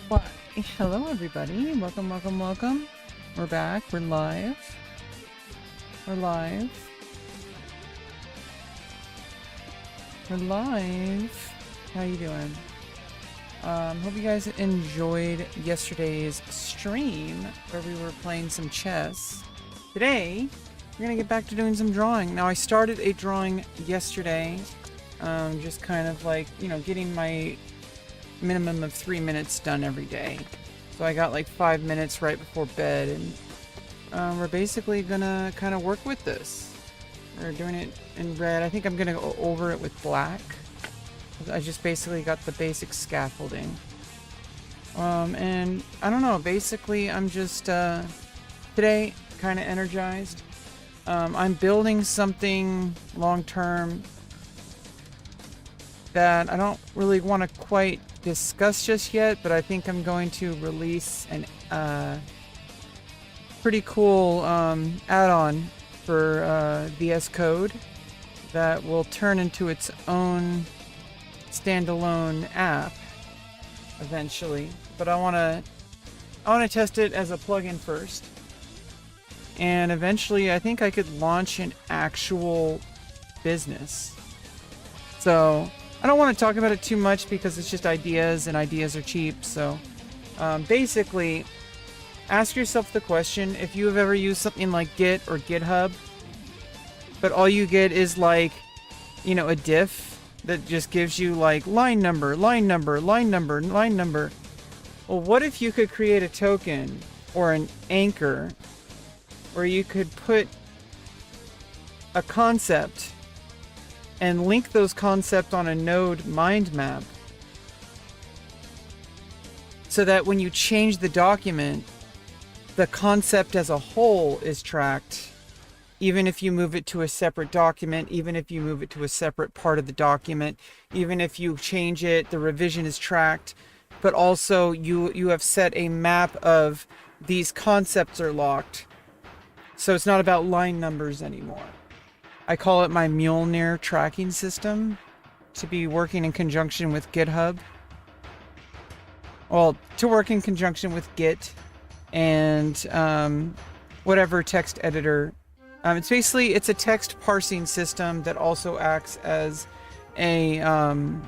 Why, hello everybody. Welcome, welcome, welcome. We're back. We're live. We're live. We're live. How you doing? Hope you guys enjoyed yesterday's stream where we were playing some chess. Today, we're gonna get back to doing some drawing. Now, I started a drawing yesterday, just kind of like, getting my minimum of 3 minutes done every day. So I got like 5 minutes right before bed, and we're basically gonna kind of work with this. We're doing it in red. I think I'm gonna go over it with black. I just basically got the basic scaffolding. And I don't know, basically I'm just, today, kind of energized. I'm building something long-term that I don't really want to quite discuss just yet, but I think I'm going to release an pretty cool add-on for VS Code that will turn into its own standalone app eventually. But I want to test it as a plugin first, and eventually I think I could launch an actual business. So I don't want to talk about it too much because it's just ideas, and ideas are cheap. So basically, ask yourself the question, if you have ever used something like Git or GitHub, but all you get is like, a diff that just gives you like line number, line number, line number, line number. Well, what if you could create a token or an anchor where you could put a concept and link those concepts on a node mind map, so that when you change the document, the concept as a whole is tracked, even if you move it to a separate document, even if you move it to a separate part of the document, even if you change it, the revision is tracked, but also you have set a map of these concepts are locked. So it's not about line numbers anymore. I call it my Mjolnir tracking system, to be working in conjunction with GitHub. Well, to work in conjunction with Git and whatever text editor. It's a text parsing system that also acts as an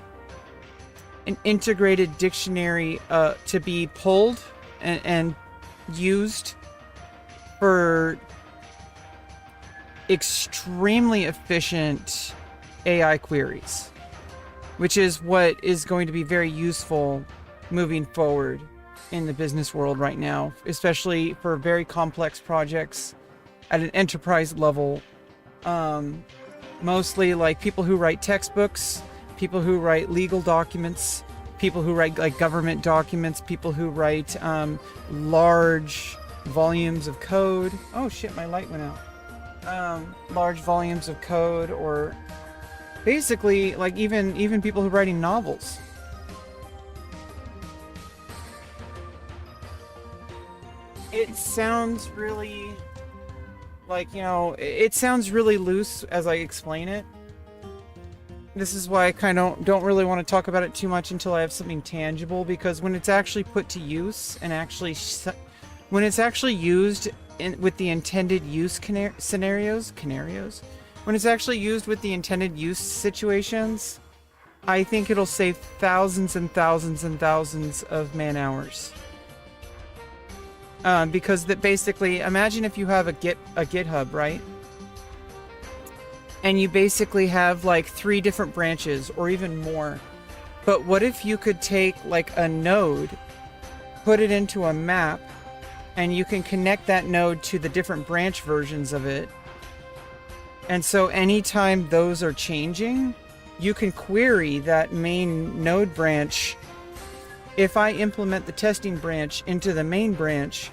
integrated dictionary to be pulled and used for extremely efficient AI queries, which is what is going to be very useful moving forward in the business world right now, especially for very complex projects at an enterprise level. Mostly like people who write textbooks, people who write legal documents, people who write like government documents, people who write large volumes of code. Oh shit, my light went out. Large volumes of code, or basically like even people who are writing novels. It sounds really like, it sounds really loose as I explain it. This is why I kind of don't really want to talk about it too much until I have something tangible, because when it's actually put to use and when it's actually used with the intended use scenarios, when it's actually used with the intended use situations, I think it'll save thousands and thousands and thousands of man hours. Because that basically, imagine if you have a GitHub, right? And you basically have like 3 different branches or even more. But what if you could take like a node, put it into a map, and you can connect that node to the different branch versions of it. And so anytime those are changing, you can query that main node branch. If I implement the testing branch into the main branch,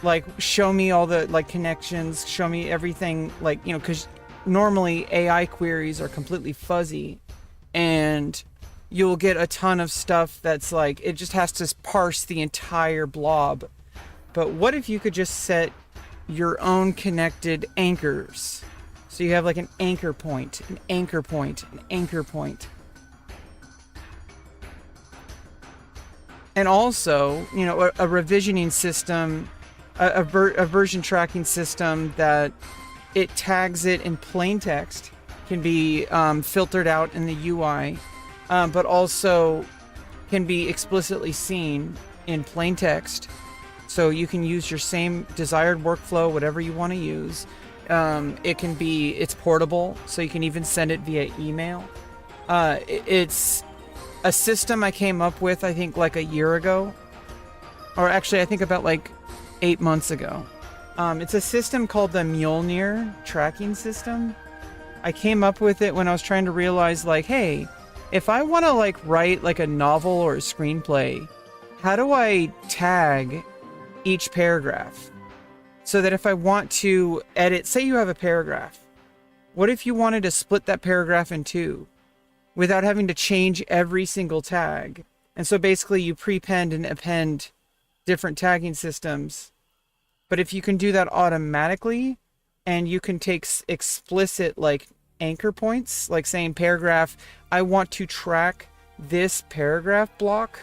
like show me all the like connections, show me everything, like, because normally AI queries are completely fuzzy, and you'll get a ton of stuff that's like, it just has to parse the entire blob. But what if you could just set your own connected anchors? So you have like an anchor point, an anchor point, an anchor point. And also, you know, a revisioning system, a version tracking system that it tags it in plain text can be filtered out in the UI, but also can be explicitly seen in plain text. So you can use your same desired workflow, whatever you want to use. It's portable, so you can even send it via email. It's a system I came up with, I think, like a year ago. Or actually, I think about like 8 months ago. It's a system called the Mjolnir tracking system. I came up with it when I was trying to realize, like, hey, if I want to like write like a novel or a screenplay, how do I tag each paragraph? So that if I want to edit, say you have a paragraph, what if you wanted to split that paragraph in two without having to change every single tag? And so basically you prepend and append different tagging systems. But if you can do that automatically, and you can take explicit like anchor points, like saying paragraph, I want to track this paragraph block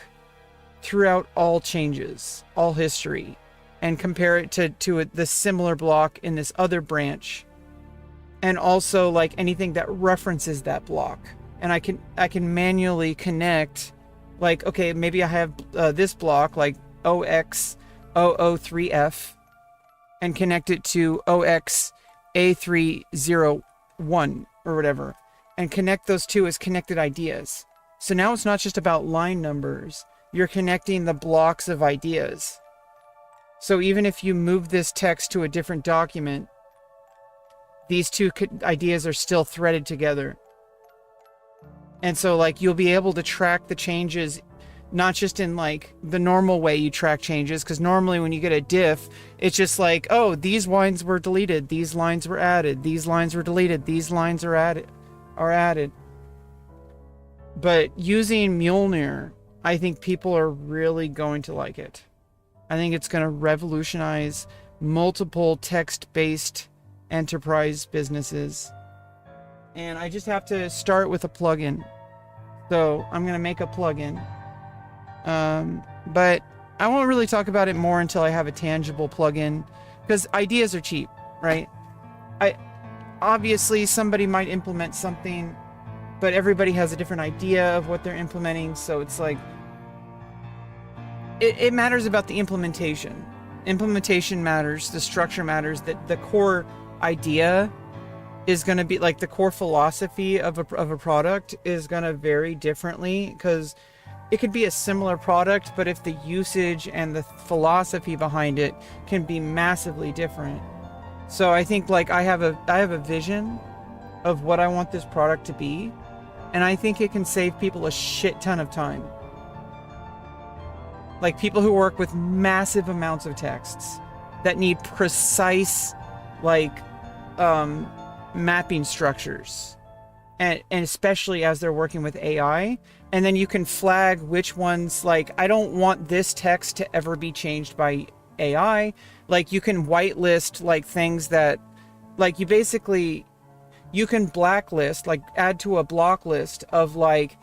throughout all changes, all history, and compare it to the similar block in this other branch, and also like anything that references that block. And I can manually connect, like, okay, maybe I have this block like OX003F and connect it to OXA301 or whatever, and connect those two as connected ideas. So now it's not just about line numbers, you're connecting the blocks of ideas. So even if you move this text to a different document, these two ideas are still threaded together. And so like you'll be able to track the changes, not just in like the normal way you track changes, because normally when you get a diff, it's just like, oh, these lines were deleted, these lines were added, these lines were deleted, these lines are added. But using Mjolnir, I think people are really going to like it. I think it's going to revolutionize multiple text-based enterprise businesses. And I just have to start with a plugin. So I'm going to make a plugin. But I won't really talk about it more until I have a tangible plugin, because ideas are cheap, right? Obviously somebody might implement something, but everybody has a different idea of what they're implementing. So it's like, it matters about the implementation. Implementation matters, the structure matters, that the core idea is going to be like the core philosophy of a product is going to vary differently, because it could be a similar product, but if the usage and the philosophy behind it can be massively different. So I think like I have a vision of what I want this product to be, and I think it can save people a shit ton of time. Like people who work with massive amounts of texts that need precise like mapping structures, and especially as they're working with AI. And then you can flag which ones, like, I don't want this text to ever be changed by AI. Like you can whitelist like things that, like you can blacklist, like add to a block list of like,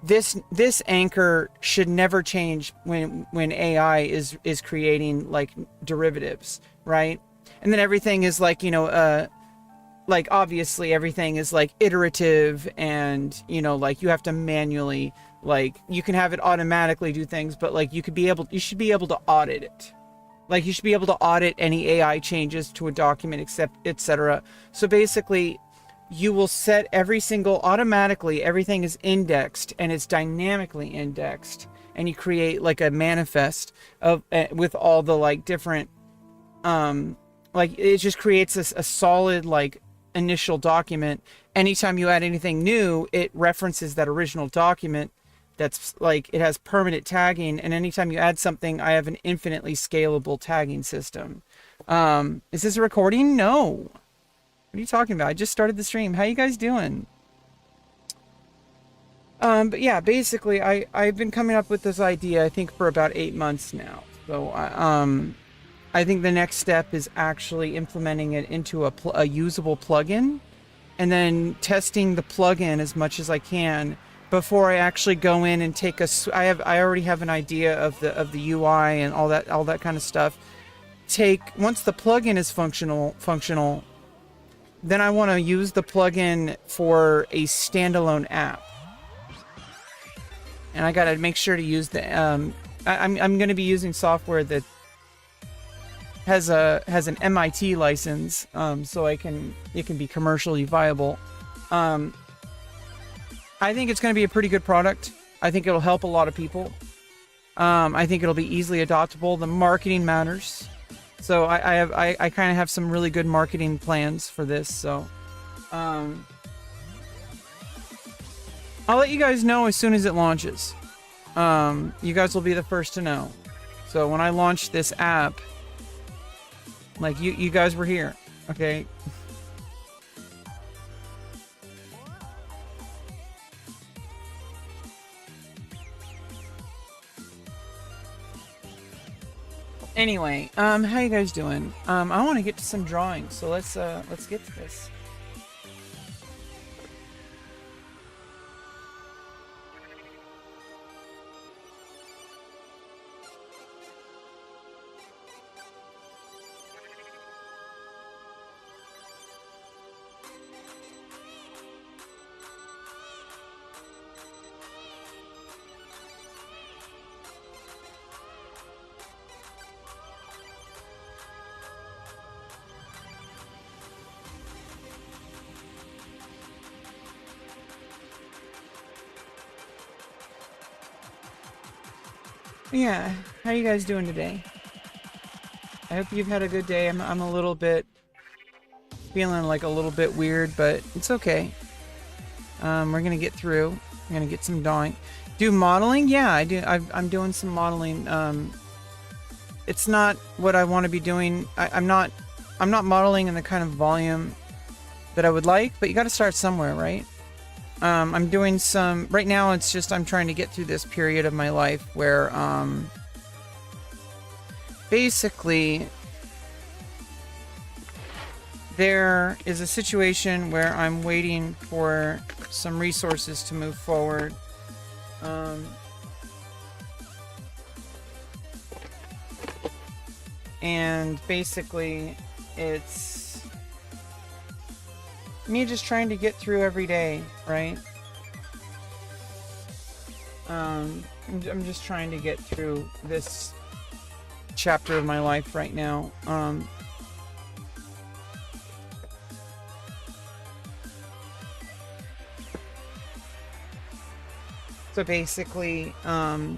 this anchor should never change when AI is creating like derivatives, right? And then everything is like, you know, like obviously everything is like iterative, and you know, like you have to manually, like you can have it automatically do things, but like you should be able to audit it. Like you should be able to audit any AI changes to a document, except etc. So basically you will set automatically everything is indexed, and it's dynamically indexed, and you create like a manifest of with all the like different like it just creates a solid like initial document. Anytime you add anything new, it references that original document. That's like, it has permanent tagging, and anytime you add something, I have an infinitely scalable tagging system. Is this a recording? No. What are you talking about? I just started the stream. How you guys doing? But yeah, basically I've been coming up with this idea, I think, for about 8 months now. So I think the next step is actually implementing it into a usable plugin, and then testing the plugin as much as I can before I actually go in and take I already have an idea of the UI and all that kind of stuff. Once the plugin is functional, then I want to use the plugin for a standalone app. And I got to make sure to use the I'm going to be using software that has an MIT license, so it can be commercially viable. I think it's going to be a pretty good product. I think it'll help a lot of people. I think it'll be easily adoptable. The marketing matters, so I kind of have some really good marketing plans for this. So I'll let you guys know as soon as it launches. You guys will be the first to know. So when I launch this app, like you guys were here, okay? Anyway, how you guys doing? I want to get to some drawings, so let's get to this. Yeah, how you guys doing today? I hope you've had a good day. I'm a little bit feeling like a little bit weird, but it's okay. We're gonna get through. We're gonna get some drawing. Do modeling? Yeah, I do. I'm doing some modeling. It's not what I want to be doing. I'm not modeling in the kind of volume that I would like, but you got to start somewhere, right? I'm doing some right now. It's just I'm trying to get through this period of my life where basically there is a situation where I'm waiting for some resources to move forward. And basically it's me just trying to get through every day, right? I'm just trying to get through this chapter of my life right now. So basically, oh,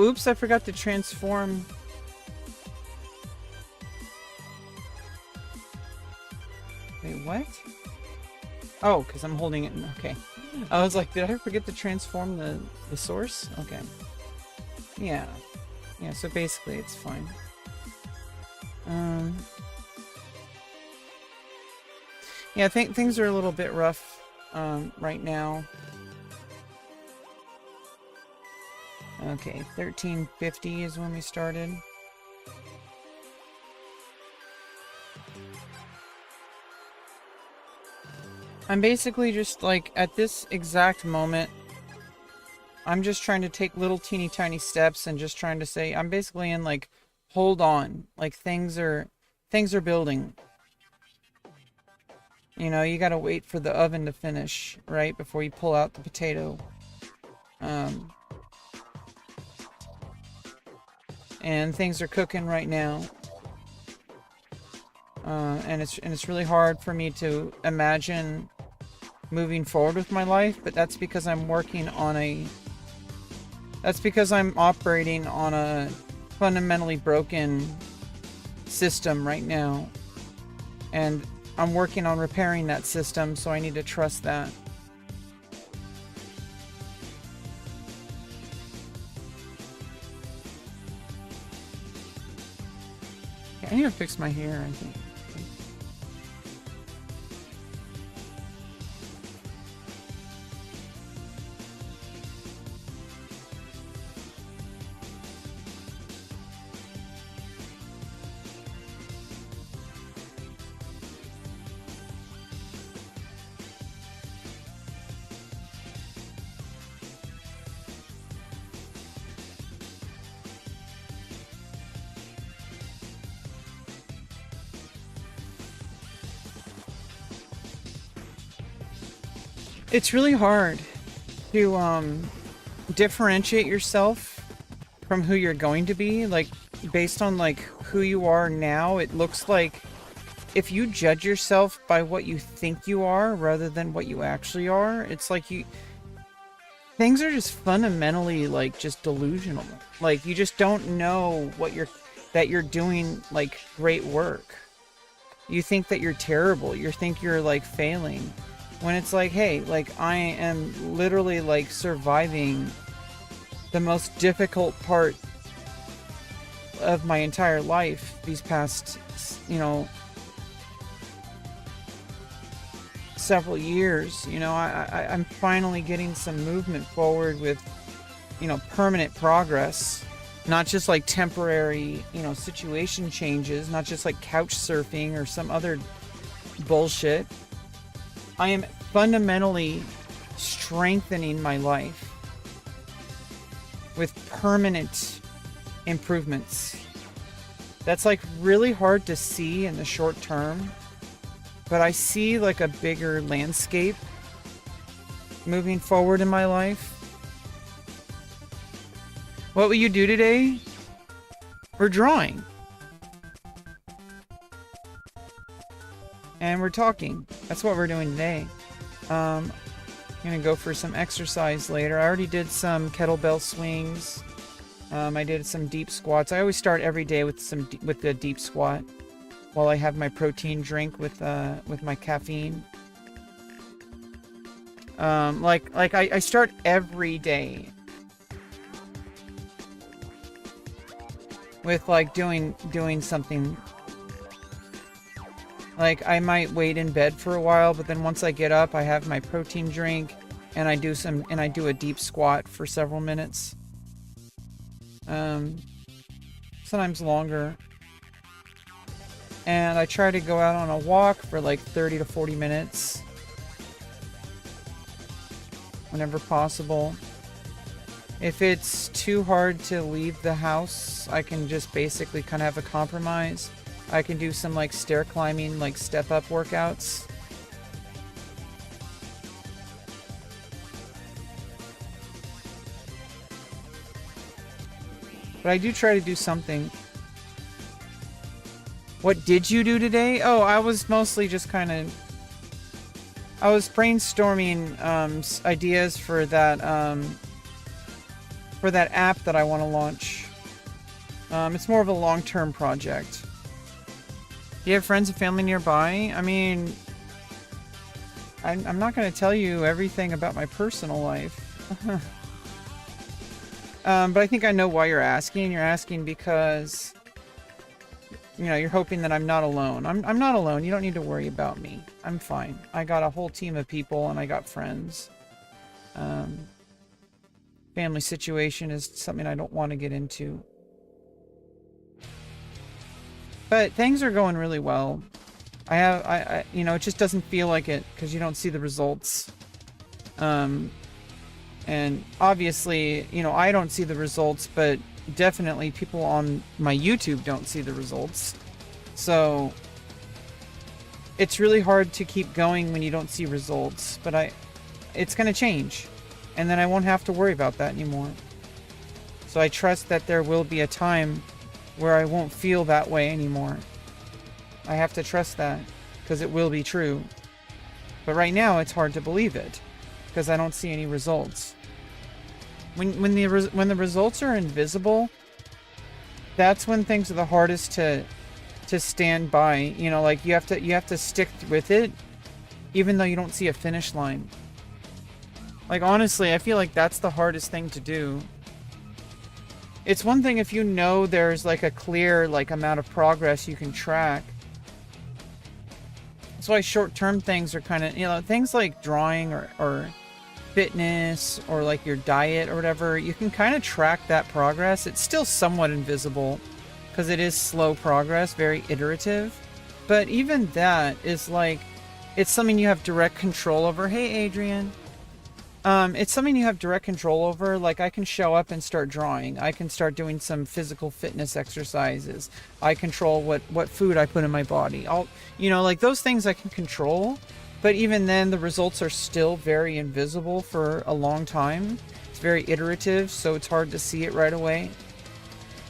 oops, I forgot to transform. Wait, what? Oh, because I'm holding it. Okay. I was like, did I forget to transform the source? Okay. Yeah. Yeah, so basically it's fine. Yeah, I think things are a little bit rough right now. Okay, 1350 is when we started. I'm basically just like, at this exact moment, I'm just trying to take little teeny tiny steps and just trying to say, I'm basically in like, hold on, like things are building. You know, you gotta wait for the oven to finish, right, before you pull out the potato. And things are cooking right now. And it's really hard for me to imagine moving forward with my life, but that's because I'm working on that's because I'm operating on a fundamentally broken system right now. And I'm working on repairing that system, so I need to trust that. I need to fix my hair, I think. It's really hard to differentiate yourself from who you're going to be, like based on like who you are now. It looks like if you judge yourself by what you think you are rather than what you actually are, it's like things are just fundamentally like just delusional. Like you just don't know that you're doing like great work. You think that you're terrible. You think you're like failing. When it's like, hey, like I am literally like surviving the most difficult part of my entire life these past, several years. I'm finally getting some movement forward with, permanent progress, not just like temporary, situation changes, not just like couch surfing or some other bullshit. I am fundamentally strengthening my life with permanent improvements. That's like really hard to see in the short term, but I see like a bigger landscape moving forward in my life. What will you do today? We're drawing. And we're talking. That's what we're doing today. I'm gonna go for some exercise later. I already did some kettlebell swings. I did some deep squats. I always start every day with a deep squat while I have my protein drink with my caffeine. I start every day with like doing something. Like I might wait in bed for a while, but then once I get up, I have my protein drink and I do a deep squat for several minutes. Sometimes longer. And I try to go out on a walk for like 30 to 40 minutes whenever possible. If it's too hard to leave the house, I can just basically kind of have a compromise. I can do some like stair climbing, like step up workouts. But I do try to do something. What did you do today? Oh, I was mostly just I was brainstorming ideas for that app that I want to launch. It's more of a long-term project. Do you have friends and family nearby? I mean, I'm not going to tell you everything about my personal life. But I think I know why you're asking. You're asking because, you're hoping that I'm not alone. I'm not alone. You don't need to worry about me. I'm fine. I got a whole team of people and I got friends. Family situation is something I don't want to get into. But things are going really well. It just doesn't feel like it because you don't see the results. And obviously, I don't see the results, but definitely people on my YouTube don't see the results. So it's really hard to keep going when you don't see results, but it's going to change. And then I won't have to worry about that anymore. So I trust that there will be a time where I won't feel that way anymore. I have to trust that because it will be true. But right now it's hard to believe it because I don't see any results. When the results are invisible, that's when things are the hardest to stand by. Like you have to stick with it even though you don't see a finish line. Like honestly, I feel like that's the hardest thing to do. It's one thing if there's like a clear like amount of progress you can track. That's why short-term things are kind of, things like drawing or fitness or like your diet or whatever, you can kind of track that progress. It's still somewhat invisible because it is slow progress, very iterative. But even that is like, it's something you have direct control over. Hey, Adrian. It's something you have direct control over. Like I can show up and start drawing. I can start doing some physical fitness exercises. I control what food I put in my body. Like those things I can control. But even then, the results are still very invisible for a long time. It's very iterative, so it's hard to see it right away.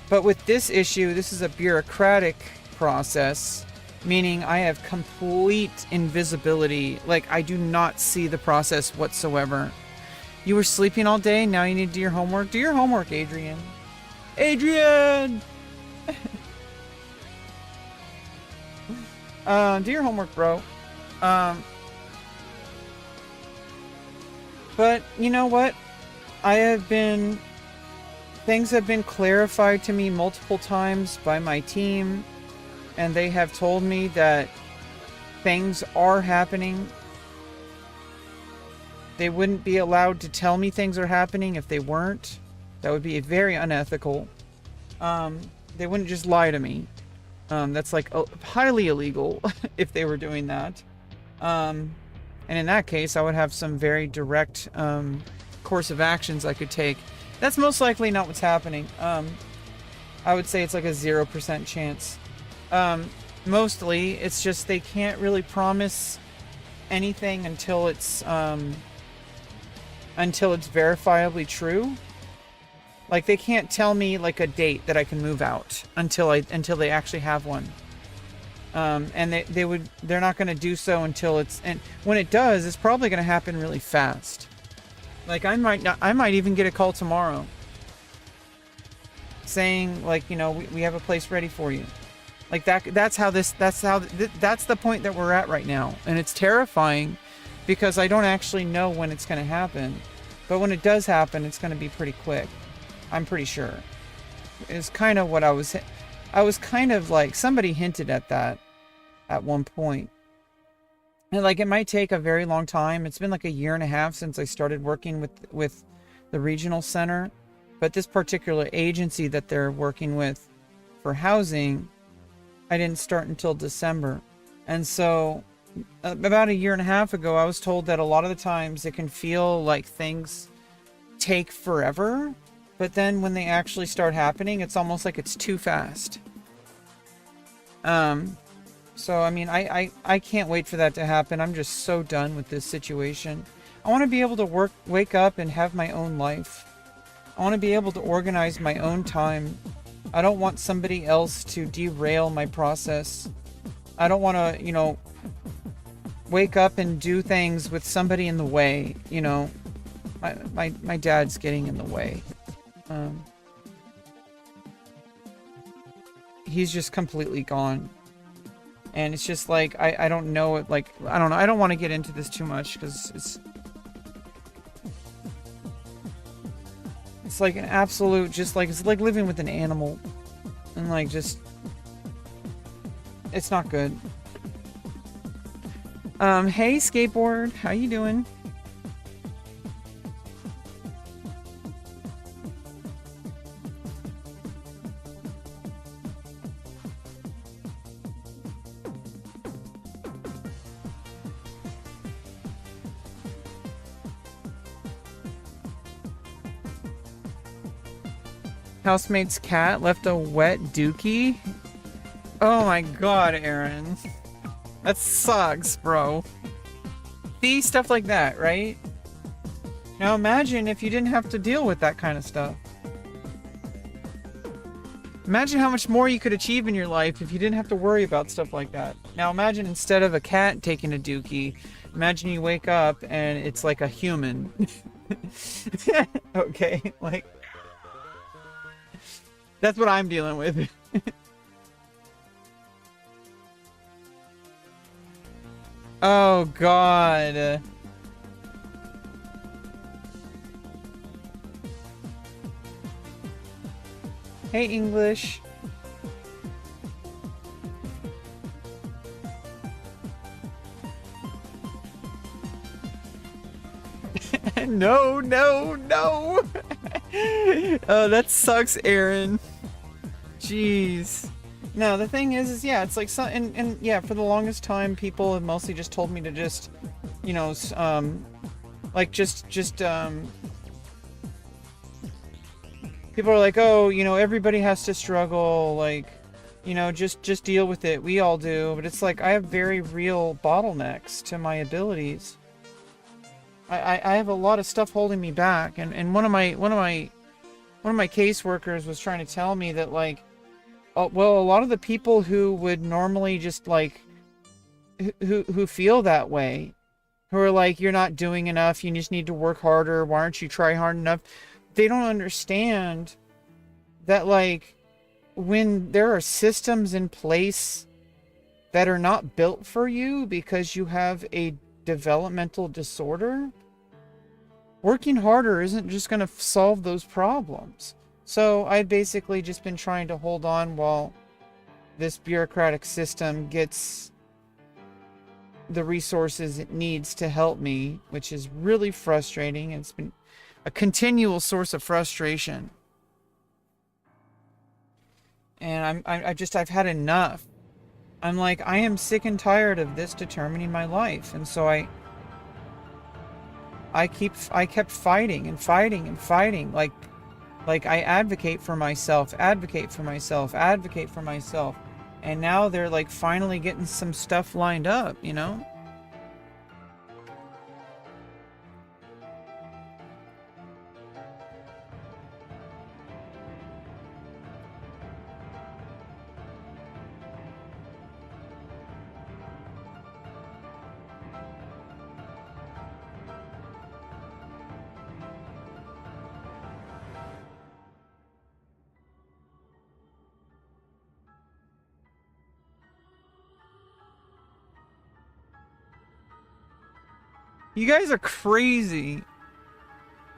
But with this issue, this is a bureaucratic process, meaning I have complete invisibility. Like, I do not see the process whatsoever. You were sleeping all day, now you need to do your homework. Do your homework, Adrian. Adrian! Do your homework, bro. But you know what? Things have been clarified to me multiple times by my team, and they have told me that things are happening. They wouldn't be allowed to tell me things are happening if they weren't. That would be very unethical. They wouldn't just lie to me. That's like highly illegal if they were doing that. And in that case, I would have some very direct course of actions I could take. That's most likely not what's happening. I would say it's like a 0% chance. Mostly, it's just they can't really promise anything until it's verifiably true. Like, they can't tell me like a date that I can move out until they actually have one. And they're not going to do so until it's, and when it does, it's probably going to happen really fast. Like, I might even get a call tomorrow saying, like, you know, we have a place ready for you. Like, that's the point that we're at right now. And it's terrifying because I don't actually know when it's going to happen. But when it does happen, it's going to be pretty quick. I'm pretty sure. It's kind of what I was kind of like, somebody hinted at that at one point. And like, it might take a very long time. It's been like a year and a half since I started working with the regional center. But this particular agency that they're working with for housing, I didn't start until December. And so about a year and a half ago, I was told that a lot of the times it can feel like things take forever. But then when they actually start happening, it's almost like it's too fast. So, I mean, I can't wait for that to happen. I'm just so done with this situation. I want to be able to wake up and have my own life. I want to be able to organize my own time. I don't want somebody else to derail my process. I don't want to, you know, wake up and do things with somebody in the way, you know. My dad's getting in the way. He's just completely gone. And it's just like, I don't know it, like, I don't know. I don't want to get into this too much because it's like an absolute, just like, it's like living with an animal. And like, just, it's not good. Hey, skateboard, how you doing? Housemate's cat left a wet dookie? Oh my god, Aaron. That sucks, bro. See, stuff like that, right? Now imagine if you didn't have to deal with that kind of stuff. Imagine how much more you could achieve in your life if you didn't have to worry about stuff like that. Now imagine instead of a cat taking a dookie, imagine you wake up and it's like a human. Okay, like... That's what I'm dealing with. Oh, God. Hey, English. No, no, no. Oh, that sucks, Aaron. Jeez. No, the thing is yeah, it's like, and yeah, for the longest time, people have mostly just told me to just, you know, like, people are like, oh, you know, everybody has to struggle, like, You know, just deal with it. We all do, but it's like I have very real bottlenecks to my abilities. I have a lot of stuff holding me back, and one of my caseworkers was trying to tell me that, like, well, a lot of the people who would normally just like who feel that way, who are like, you're not doing enough, you just need to work harder, why aren't you try hard enough? They don't understand that, like, when there are systems in place that are not built for you because you have a developmental disorder, working harder isn't just going to solve those problems. So I've basically just been trying to hold on while this bureaucratic system gets the resources it needs to help me, which is really frustrating. It's been a continual source of frustration. And I've had enough. I'm like, I am sick and tired of this determining my life. And so I kept fighting and fighting and fighting. Like I advocate for myself, advocate for myself, advocate for myself. And now they're like finally getting some stuff lined up, you know? You guys are crazy.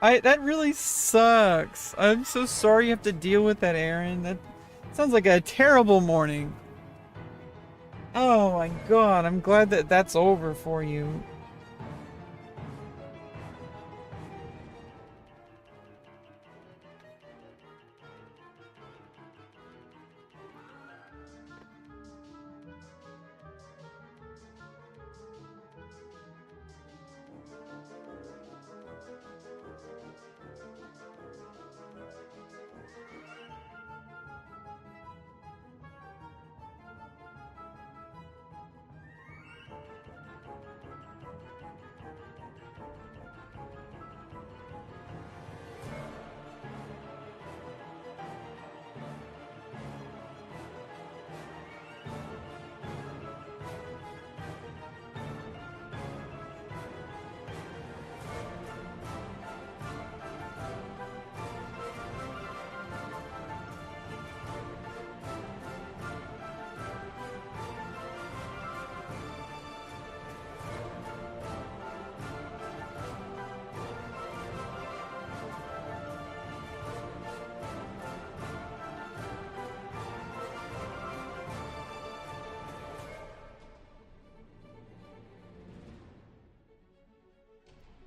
That really sucks. I'm so sorry you have to deal with that, Aaron. That sounds like a terrible morning. Oh my god, I'm glad that that's over for you.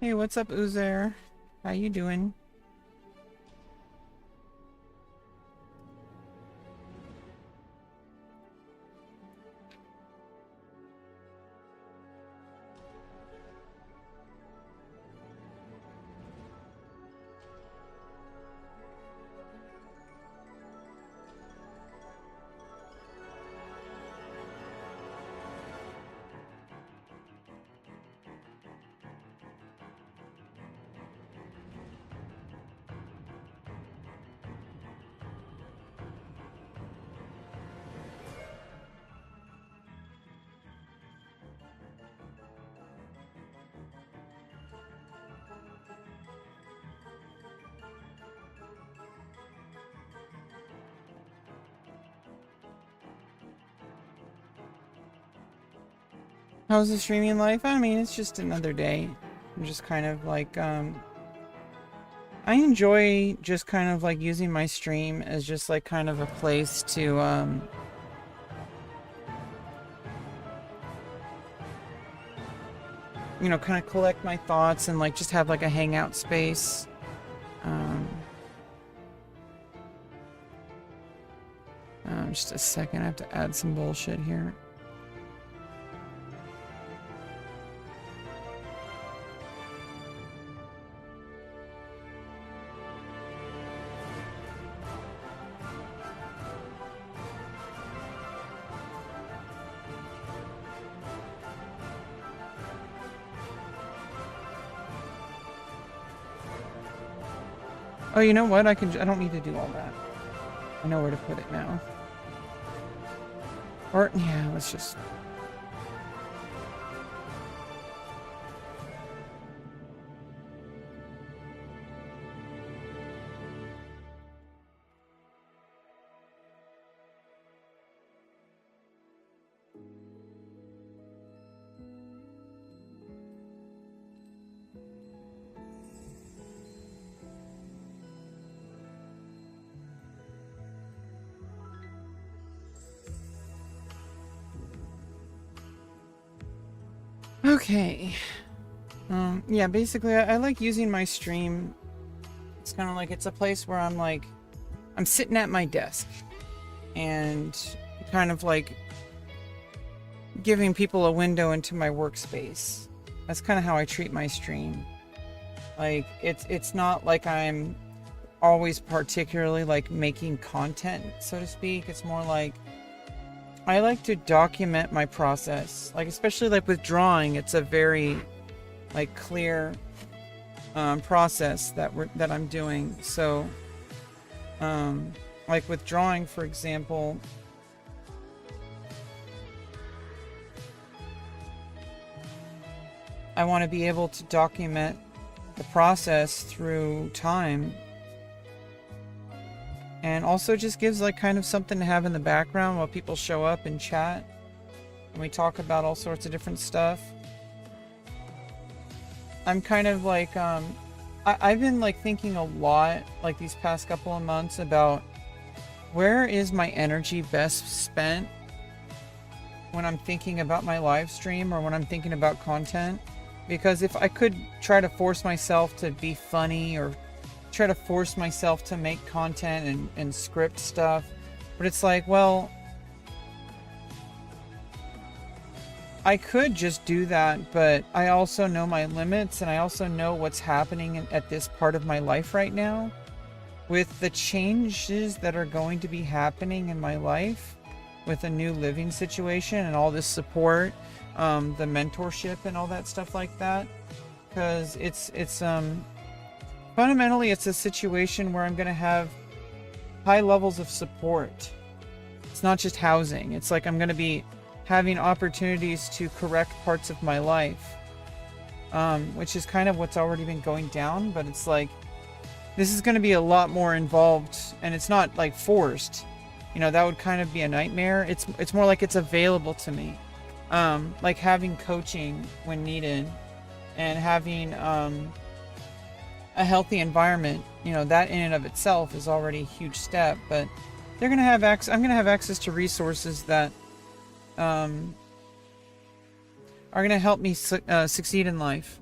Hey, what's up, Uzer? How you doing? How's the streaming life? I mean, it's just another day. I'm just kind of like, I enjoy just kind of like using my stream as just like kind of a place to, you know, kind of collect my thoughts and like just have like a hangout space. Just a second, I have to add some bullshit here. Oh, you know what? I don't need to do all that. I know where to put it now. Or, yeah, let's just... Okay. Yeah, basically, I like using my stream. It's kind of like, it's a place where I'm like, I'm sitting at my desk and kind of like giving people a window into my workspace. That's kind of how I treat my stream. Like, it's not like I'm always particularly like making content, so to speak. It's more like I like to document my process. Like, especially like with drawing, it's a very like clear process that I'm doing. So like with drawing, for example, I want to be able to document the process through time, and also just gives like kind of something to have in the background while people show up and chat and we talk about all sorts of different stuff. I'm kind of like I've been like thinking a lot like these past couple of months about where is my energy best spent when I'm thinking about my live stream or when I'm thinking about content. Because if I could try to force myself to be funny or try to force myself to make content and script stuff, but it's like, well, I could just do that, but I also know my limits, and I also know what's happening at this part of my life right now with the changes that are going to be happening in my life with a new living situation and all this support, the mentorship and all that stuff like that. Because it's fundamentally, it's a situation where I'm going to have high levels of support. It's not just housing. It's like I'm going to be having opportunities to correct parts of my life, which is kind of what's already been going down. But it's like, this is going to be a lot more involved, and it's not like forced. You know, that would kind of be a nightmare. It's more like it's available to me. Like having coaching when needed and having a healthy environment, you know, that in and of itself is already a huge step. But they're gonna have I'm gonna have access to resources that are gonna help me succeed in life.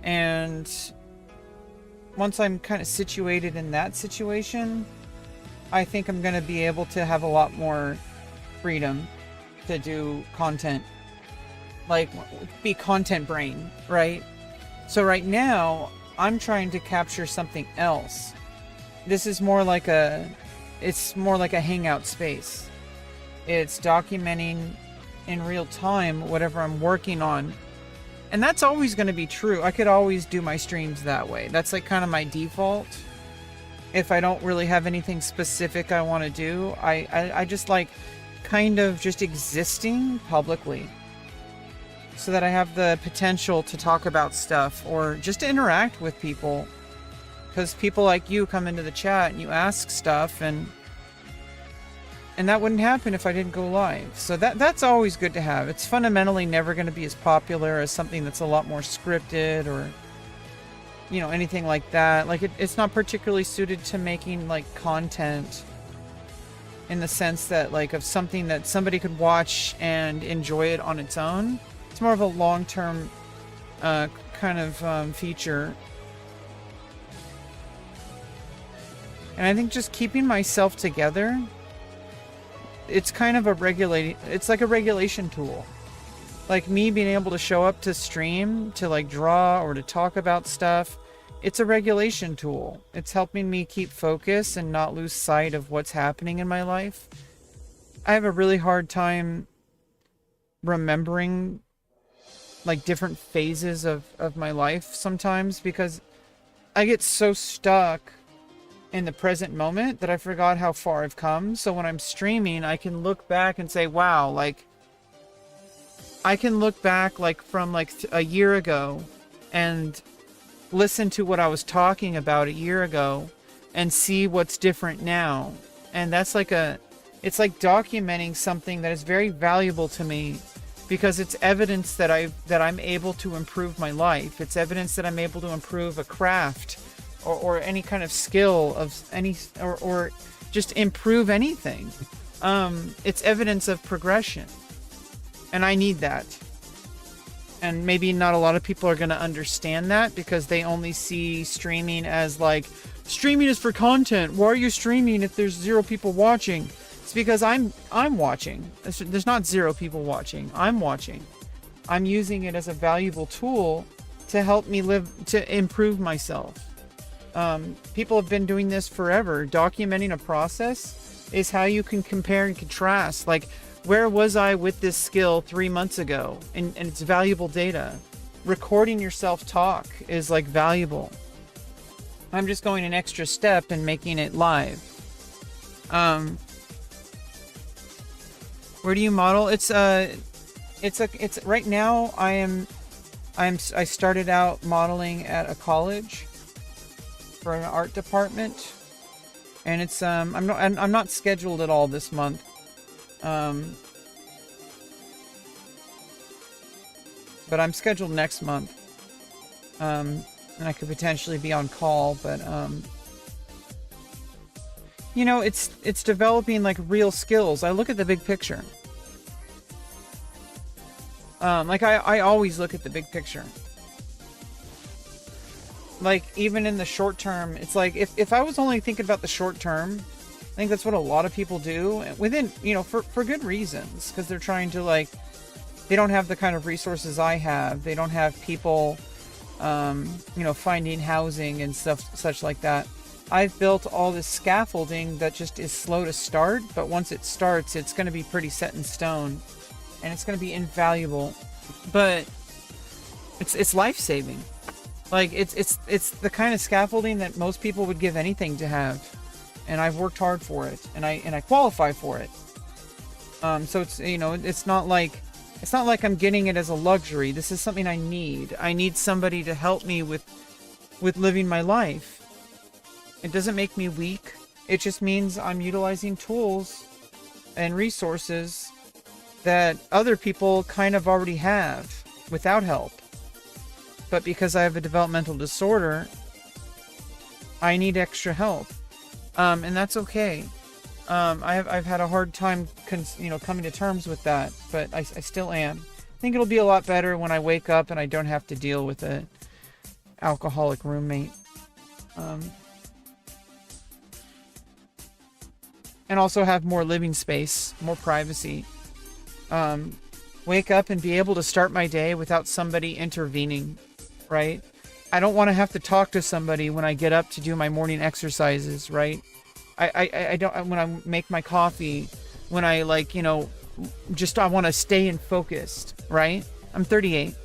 And once I'm kind of situated in that situation, I think I'm gonna be able to have a lot more freedom to do content, like be content brain, right? So right now I'm trying to capture something else. This is more like it's more like a hangout space. It's documenting in real time whatever I'm working on, and that's always going to be true. I could always do my streams that way. That's like kind of my default. If I don't really have anything specific I want to do, I just like kind of just existing publicly so that I have the potential to talk about stuff or just to interact with people, because people like you come into the chat and you ask stuff, and that wouldn't happen if I didn't go live. So that's always good to have. It's fundamentally never going to be as popular as something that's a lot more scripted or, you know, anything like that. Like it's not particularly suited to making like content in the sense that like of something that somebody could watch and enjoy it on its own. It's more of a long-term kind of feature. And I think just keeping myself together, it's kind of it's like a regulation tool. Like me being able to show up to stream, to like draw or to talk about stuff, it's a regulation tool. It's helping me keep focus and not lose sight of what's happening in my life. I have a really hard time remembering like different phases of my life sometimes, because I get so stuck in the present moment that I forgot how far I've come. So when I'm streaming, I can look back and say, wow, like I can look back like from like a year ago and listen to what I was talking about a year ago and see what's different now. And that's like it's like documenting something that is very valuable to me, because it's evidence that I'm able to improve my life. It's evidence that I'm able to improve a craft or any kind of skill of any, or just improve anything. It's evidence of progression. And I need that. And maybe not a lot of people are going to understand that, because they only see streaming as like, streaming is for content. Why are you streaming if there's 0 people watching? It's because I'm watching. There's not 0 people watching. I'm watching. I'm using it as a valuable tool to help me to improve myself. People have been doing this forever. Documenting a process is how you can compare and contrast. Like, where was I with this skill 3 months ago? And it's valuable data. Recording yourself talk is like valuable. I'm just going an extra step and making it live. Where do you model? It's right now I started out modeling at a college for an art department, and it's I'm not scheduled at all this month. But I'm scheduled next month. And I could potentially be on call, but you know, it's developing like real skills. I look at the big picture. Like I always look at the big picture. Like, even in the short term, it's like if I was only thinking about the short term, I think that's what a lot of people do within, you know, for good reasons, because they're trying to, like, they don't have the kind of resources I have. They don't have people, you know, finding housing and stuff, such like that. I've built all this scaffolding that just is slow to start, but once it starts, it's going to be pretty set in stone, and it's going to be invaluable. But it's life-saving. Like, it's the kind of scaffolding that most people would give anything to have, and I've worked hard for it, and I qualify for it. So it's, you know, it's not like I'm getting it as a luxury. This is something I need. I need somebody to help me with living my life. It doesn't make me weak. It just means I'm utilizing tools and resources that other people kind of already have without help. But because I have a developmental disorder, I need extra help. And that's okay. I've had a hard time, coming to terms with that, but I still am. I think it'll be a lot better when I wake up and I don't have to deal with an alcoholic roommate. And also have more living space, more privacy. Wake up and be able to start my day without somebody intervening, right? I don't want to have to talk to somebody when I get up to do my morning exercises, right? I don't, when I make my coffee, when I, like, you know, just I want to stay in focused, right? I'm 38.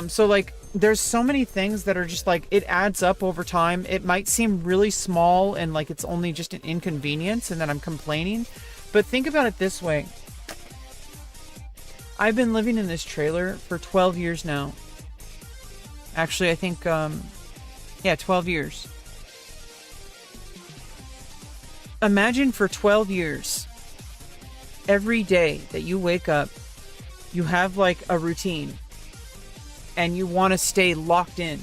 So, like, there's so many things that are just like, it adds up over time. It might seem really small and like it's only just an inconvenience and that I'm complaining, but think about it this way. I've been living in this trailer for 12 years now. Actually, I think, 12 years. Imagine for 12 years, every day that you wake up, you have like a routine and you want to stay locked in.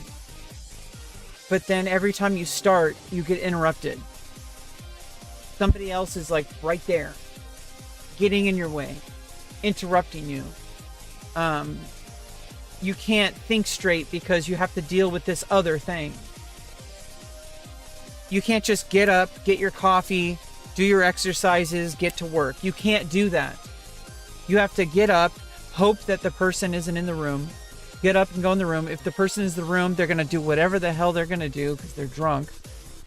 But then every time you start, you get interrupted. Somebody else is like right there, getting in your way, interrupting you. You can't think straight because you have to deal with this other thing. You can't just get up, get your coffee, do your exercises, get to work. You can't do that. You have to get up, hope that the person isn't in the room, get up and go in the room. If the person is in the room, they're going to do whatever the hell they're going to do because they're drunk.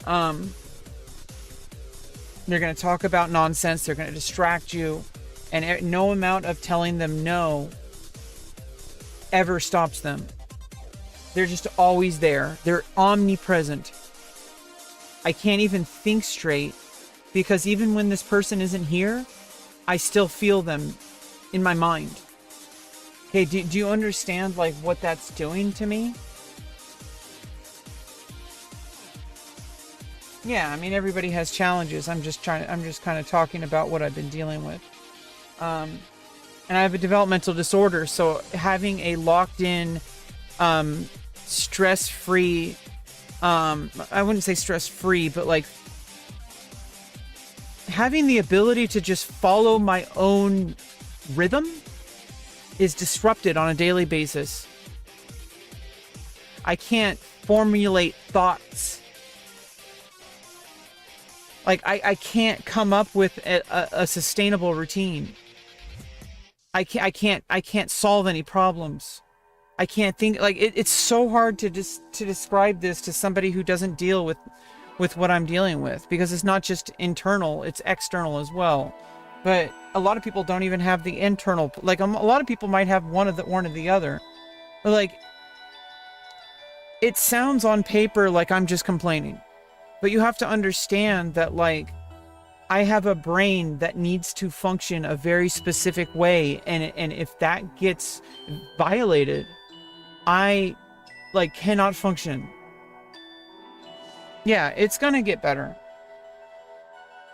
They're going to talk about nonsense. They're going to distract you. And no amount of telling them no ever stops them. They're just always there. They're omnipresent. I can't even think straight because even when this person isn't here, I still feel them in my mind. Okay, do you understand like what that's doing to me? Yeah, I mean, everybody has challenges. I'm just kind of talking about what I've been dealing with. And I have a developmental disorder, so having a locked in, stress-free, I wouldn't say stress-free, but like having the ability to just follow my own rhythm is disrupted on a daily basis. I can't formulate thoughts. Like, I can't come up with a sustainable routine. I can't solve any problems. I can't think, like, it's so hard to describe this to somebody who doesn't deal with what I'm dealing with, because it's not just internal, it's external as well. But a lot of people don't even have the internal, like, a lot of people might have one or the other. But, like, it sounds on paper like I'm just complaining. But you have to understand that, like, I have a brain that needs to function a very specific way, and if that gets violated, I, like, cannot function. Yeah, it's gonna get better.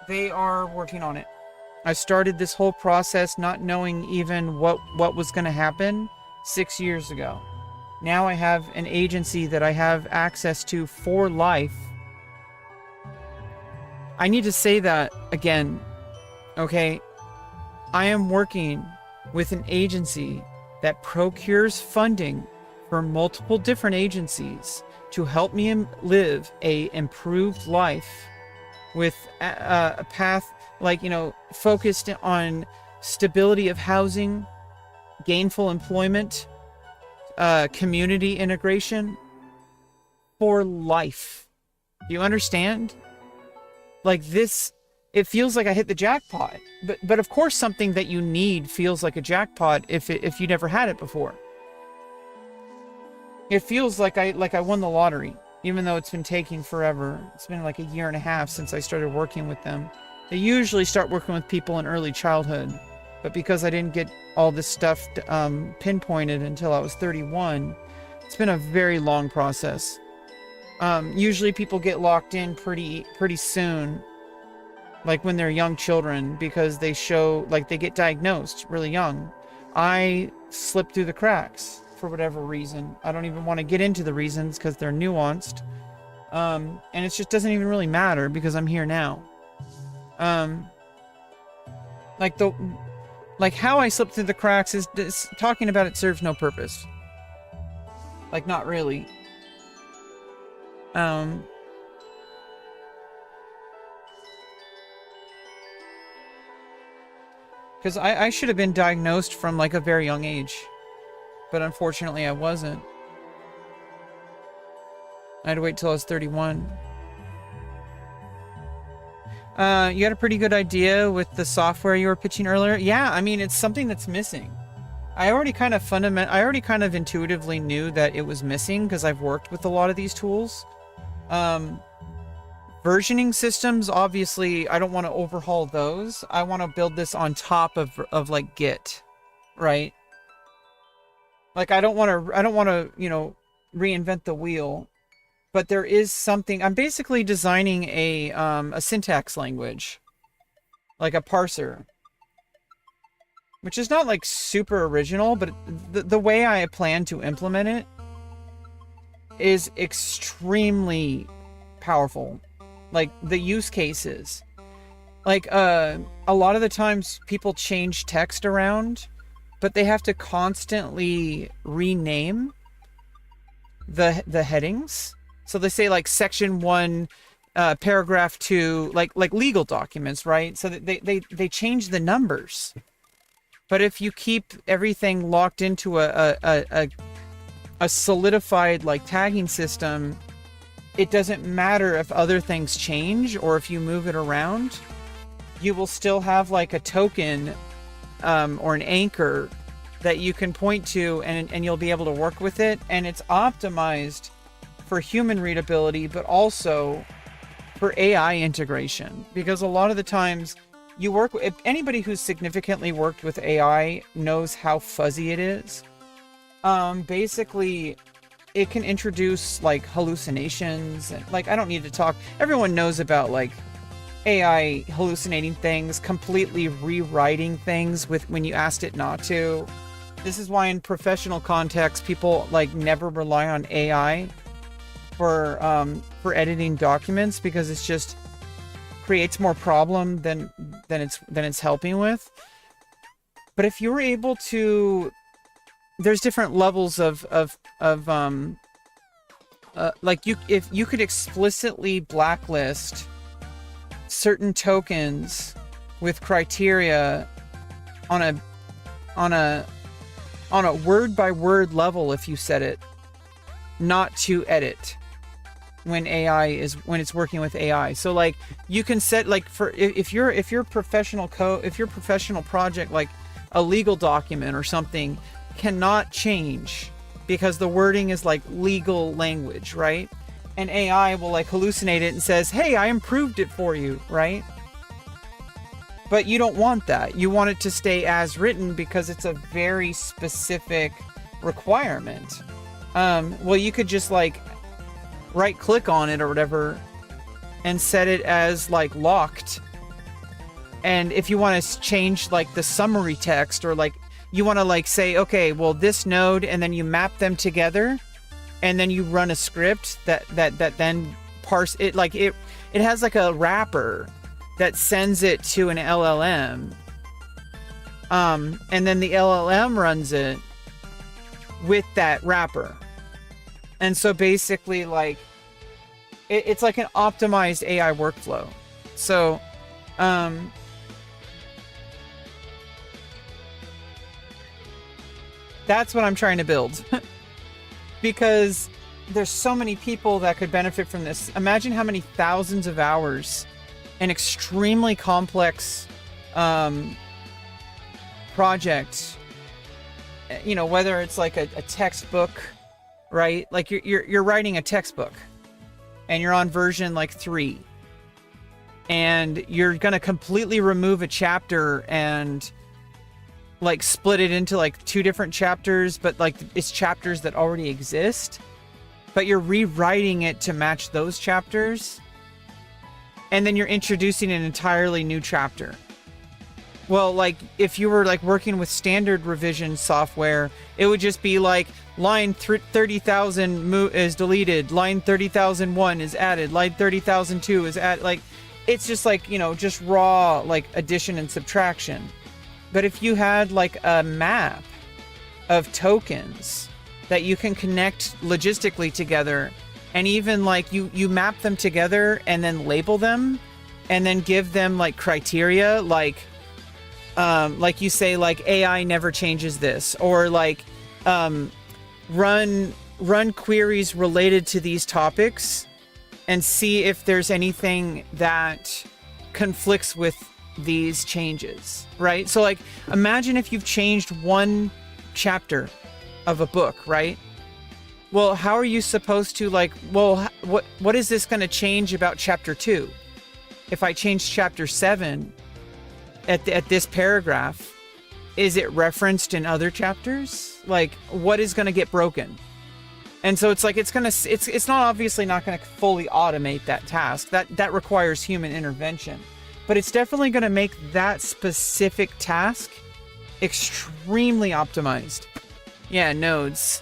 They are working on it. I started this whole process not knowing even what was gonna happen 6 years ago. Now I have an agency that I have access to for life. I need to say that again, okay? I am working with an agency that procures funding for multiple different agencies to help me live a improved life with a path, like, you know, focused on stability of housing, gainful employment, community integration for life. Do you understand? Like, this, it feels like I hit the jackpot. But of course something that you need feels like a jackpot if you never had it before. It feels like I won the lottery, even though it's been taking forever. It's been like a year and a half since I started working with them. They usually start working with people in early childhood, but because I didn't get all this stuff pinpointed until I was 31, it's been a very long process. Usually people get locked in pretty soon, like when they're young children, because they show, like, they get diagnosed really young. I slipped through the cracks for whatever reason. I don't even want to get into the reasons because they're nuanced. And it just doesn't even really matter because I'm here now. Like how I slipped through the cracks is talking about it serves no purpose. Like, not really. Because I should have been diagnosed from, like, a very young age. But unfortunately I wasn't. I had to wait till I was 31. You had a pretty good idea with the software you were pitching earlier. Yeah, I mean, it's something that's missing. I already kind of intuitively knew that it was missing because I've worked with a lot of these tools. Versioning systems, obviously, I don't want to overhaul those. I want to build this on top of like Git, right? Like, I don't want to, you know, reinvent the wheel. But there is something. I'm basically designing a syntax language, like a parser, which is not like super original, but the way I plan to implement it is extremely powerful. Like, the use cases, like a lot of the times people change text around, but they have to constantly rename the headings. So they say, like, section 1, paragraph 2, like legal documents, right? So that they change the numbers. But if you keep everything locked into a solidified, like, tagging system, it doesn't matter if other things change or if you move it around. You will still have, like, a token or an anchor that you can point to, and you'll be able to work with it. And it's optimized for human readability, but also for AI integration, because a lot of the times you work with anybody who's significantly worked with AI knows how fuzzy it is. Basically it can introduce like hallucinations, and like, I don't need to talk, everyone knows about like AI hallucinating things, completely rewriting things with when you asked it not to. This is why in professional context people like never rely on AI for editing documents, because it's just creates more problem than it's helping with. But if you were able to, there's different levels of like if you could explicitly blacklist certain tokens with criteria on a word by word level, if you set it not to edit when it's working with AI. So like you can set like, for if your professional project, like a legal document or something, cannot change because the wording is like legal language, right? And AI will like hallucinate it and says, hey, I improved it for you, right? But you don't want that. You want it to stay as written because it's a very specific requirement. Well, you could just like right click on it or whatever and set it as like locked. And if you want to change like the summary text, or like you want to like say, okay, well, this node, and then you map them together, and then you run a script that then parse it, like it has like a wrapper that sends it to an LLM. And then the LLM runs it with that wrapper. And so basically like it's like an optimized AI workflow. So that's what I'm trying to build. Because there's so many people that could benefit from this. Imagine how many thousands of hours an extremely complex project, you know, whether it's like a textbook, right? Like you're writing a textbook and you're on version like 3, and you're going to completely remove a chapter and like split it into like 2 different chapters, but like it's chapters that already exist, but you're rewriting it to match those chapters. And then you're introducing an entirely new chapter. Well, like if you were like working with standard revision software, it would just be like line 30,000 is deleted, line 30,001 is added, line 30,002 is added. Like it's just like, you know, just raw like addition and subtraction. But if you had like a map of tokens that you can connect logistically together, and even like you map them together and then label them and then give them like criteria, like you say like AI never changes this, or like run queries related to these topics and see if there's anything that conflicts with these changes, right? So like imagine if you've changed one chapter of a book, right? Well, how are you supposed to like, well, what is this going to change about chapter 2? If I change chapter 7 at this paragraph, is it referenced in other chapters? Like what is going to get broken? And so it's like it's not obviously not going to fully automate that task. That requires human intervention. But it's definitely going to make that specific task extremely optimized. Yeah, nodes.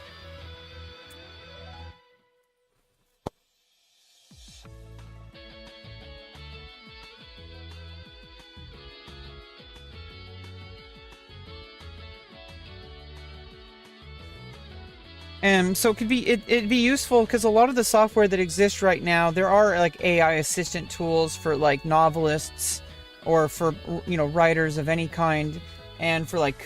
And so it'd be useful because a lot of the software that exists right now, there are like AI assistant tools for like novelists or for, you know, writers of any kind, and for like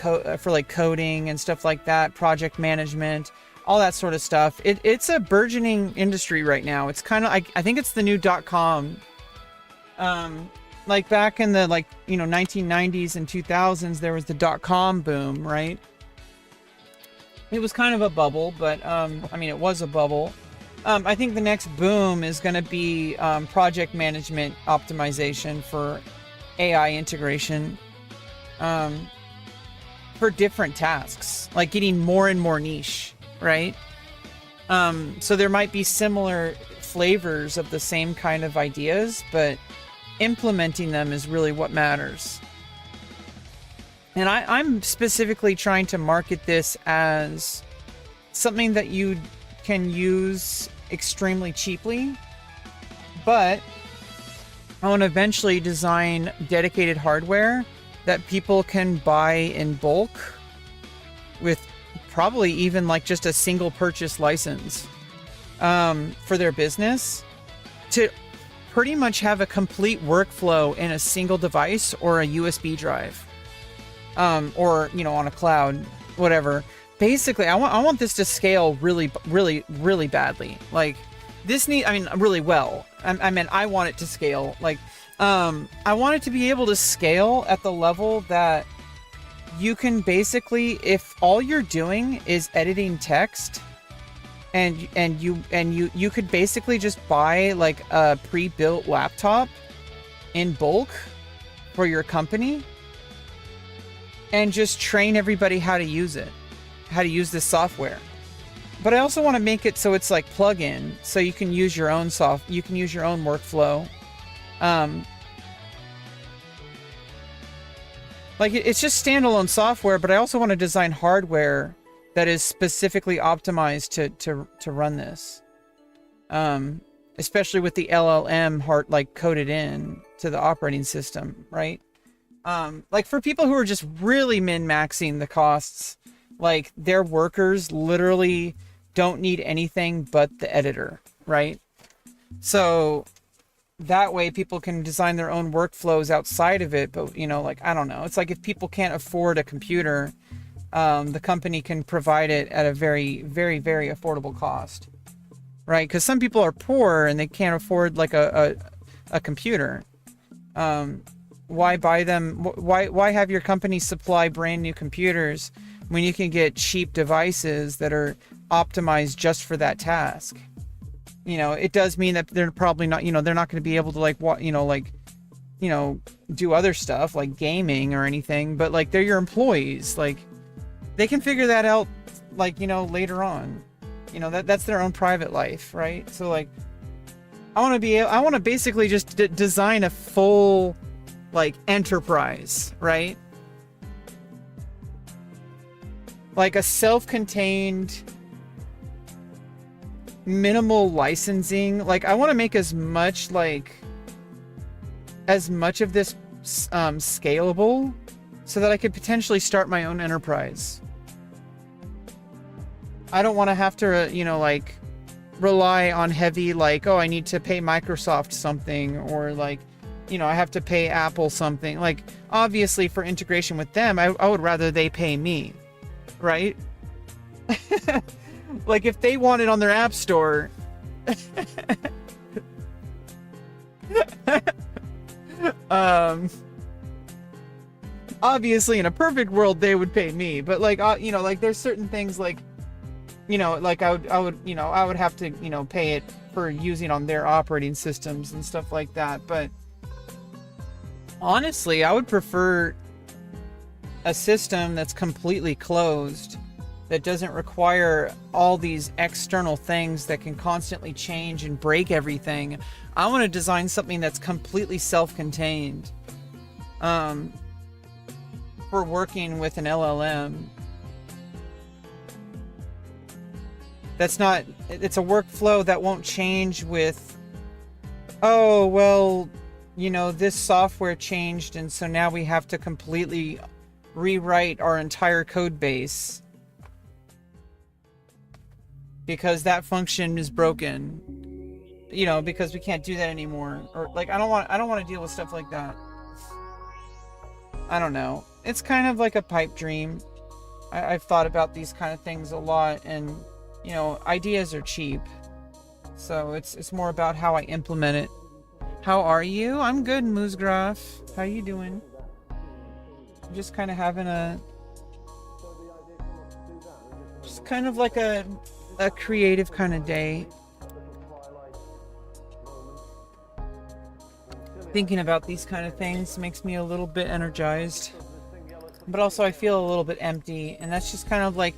coding and stuff like that, project management, all that sort of stuff. It's a burgeoning industry right now. It's kind of I think it's the new .com. Like back in the 1990s and 2000s, there was the .com boom, right? it was kind of a bubble, but I mean, it was a bubble. I think the next boom is going to be project management optimization for AI integration for different tasks, like getting more and more niche, right? So there might be similar flavors of the same kind of ideas, but implementing them is really what matters. And I'm specifically trying to market this as something that you can use extremely cheaply, but I want to eventually design dedicated hardware that people can buy in bulk with probably even like just a single purchase license for their business to pretty much have a complete workflow in a single device or a USB drive. Or, you know, on a cloud, whatever. Basically, I want this to scale really, really, really badly. Like, really well. I want it to scale. Like, I want it to be able to scale at the level that you can basically, if all you're doing is editing text, and you could basically just buy like a pre-built laptop in bulk for your company, and just train everybody how to use it, how to use this software. But I also want to make it so it's like plug-in, so you can use your own you can use your own workflow. Like it's just standalone software, but I also want to design hardware that is specifically optimized to run this. Especially with the LLM like coded in to the operating system, right? Like for people who are just really min-maxing the costs, like their workers literally don't need anything but the editor, right? So that way people can design their own workflows outside of it. But, you know, like, I don't know. It's like if people can't afford a computer, the company can provide it at a very, very, very affordable cost, right? Because some people are poor and they can't afford like a computer. Why buy them? Why have your company supply brand new computers when you can get cheap devices that are optimized just for that task? You know, it does mean that they're probably not, you know, they're not going to be able to do other stuff like gaming or anything, but like they're your employees. Like they can figure that out, like, you know, later on. You know, that's their own private life, right? So like I want to basically just design a full like enterprise, right? Like a self-contained, minimal licensing. Like I want to make as much of this scalable so that I could potentially start my own enterprise. I don't want to have to, you know, like rely on heavy, like, oh, I need to pay Microsoft something, or like, you know, I have to pay Apple something. Like, obviously for integration with them, I would rather they pay me, right? Like if they want it on their app store, obviously in a perfect world they would pay me, but like, you know, like there's certain things like, you know, like I would have to, you know, pay it for using on their operating systems and stuff like that. But honestly, I would prefer a system that's completely closed, that doesn't require all these external things that can constantly change and break everything. I want to design something that's completely self-contained for working with an LLM. It's a workflow that won't change with, oh, well, you know, this software changed and so now we have to completely rewrite our entire code base because that function is broken, you know, because we can't do that anymore. Or like, I don't want to deal with stuff like that. I don't know. It's kind of like a pipe dream. I've thought about these kind of things a lot, and you know, ideas are cheap. So it's more about how I implement it. How are you? I'm good, Moosgraf. How you doing? I'm just kind of having a kind of like a creative kind of day. Thinking about these kind of things makes me a little bit energized, but also I feel a little bit empty, and that's just kind of like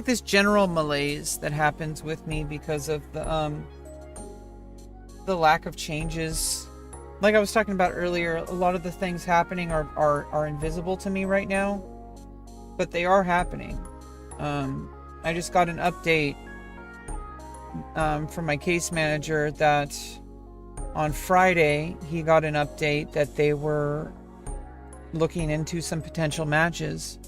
this general malaise that happens with me because of the lack of changes. Like I was talking about earlier, a lot of the things happening are invisible to me right now, but they are happening. I just got an update from my case manager that on Friday he got an update that they were looking into some potential matches.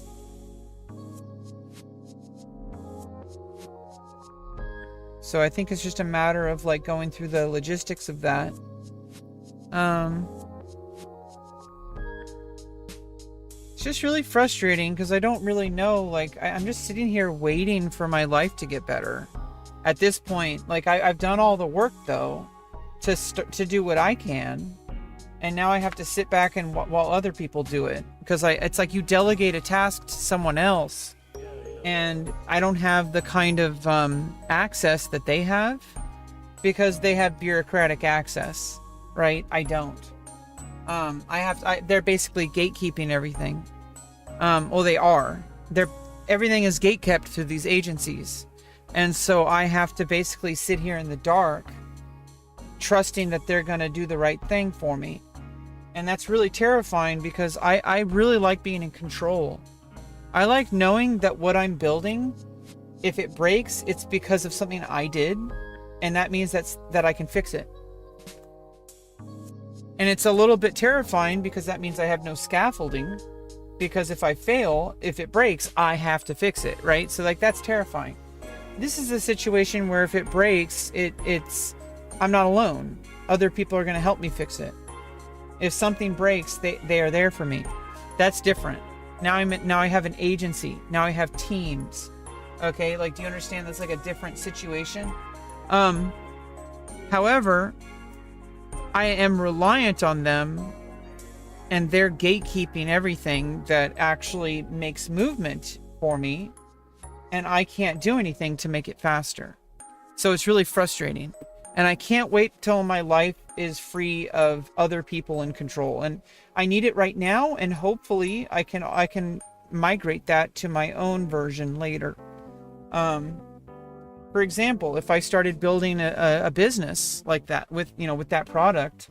So I think it's just a matter of like going through the logistics of that. It's just really frustrating because I don't really know, like I'm just sitting here waiting for my life to get better. At this point, like I've done all the work though to do what I can, and now I have to sit back and while other people do it, because it's like you delegate a task to someone else, and I don't have the kind of access that they have because they have bureaucratic access, right? I don't. They're basically gatekeeping everything. Well, they are. Everything is gatekept through these agencies, and so I have to basically sit here in the dark, trusting that they're going to do the right thing for me. And that's really terrifying because I really like being in control. I like knowing that what I'm building, if it breaks, it's because of something I did, and that means that I can fix it. And it's a little bit terrifying because that means I have no scaffolding, because if I fail, if it breaks, I have to fix it, right? So like that's terrifying. This is a situation where if it breaks, I'm not alone. Other people are going to help me fix it. If something breaks, they are there for me. That's different. Now I have an agency. Now I have teams. Okay, like, do you understand? That's like a different situation. However, I am reliant on them, and they're gatekeeping everything that actually makes movement for me, and I can't do anything to make it faster. So it's really frustrating. And I can't wait till my life is free of other people in control. And I need it right now, and hopefully I can migrate that to my own version later. For example, if I started building a business like that with that product,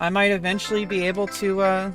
I might eventually be able to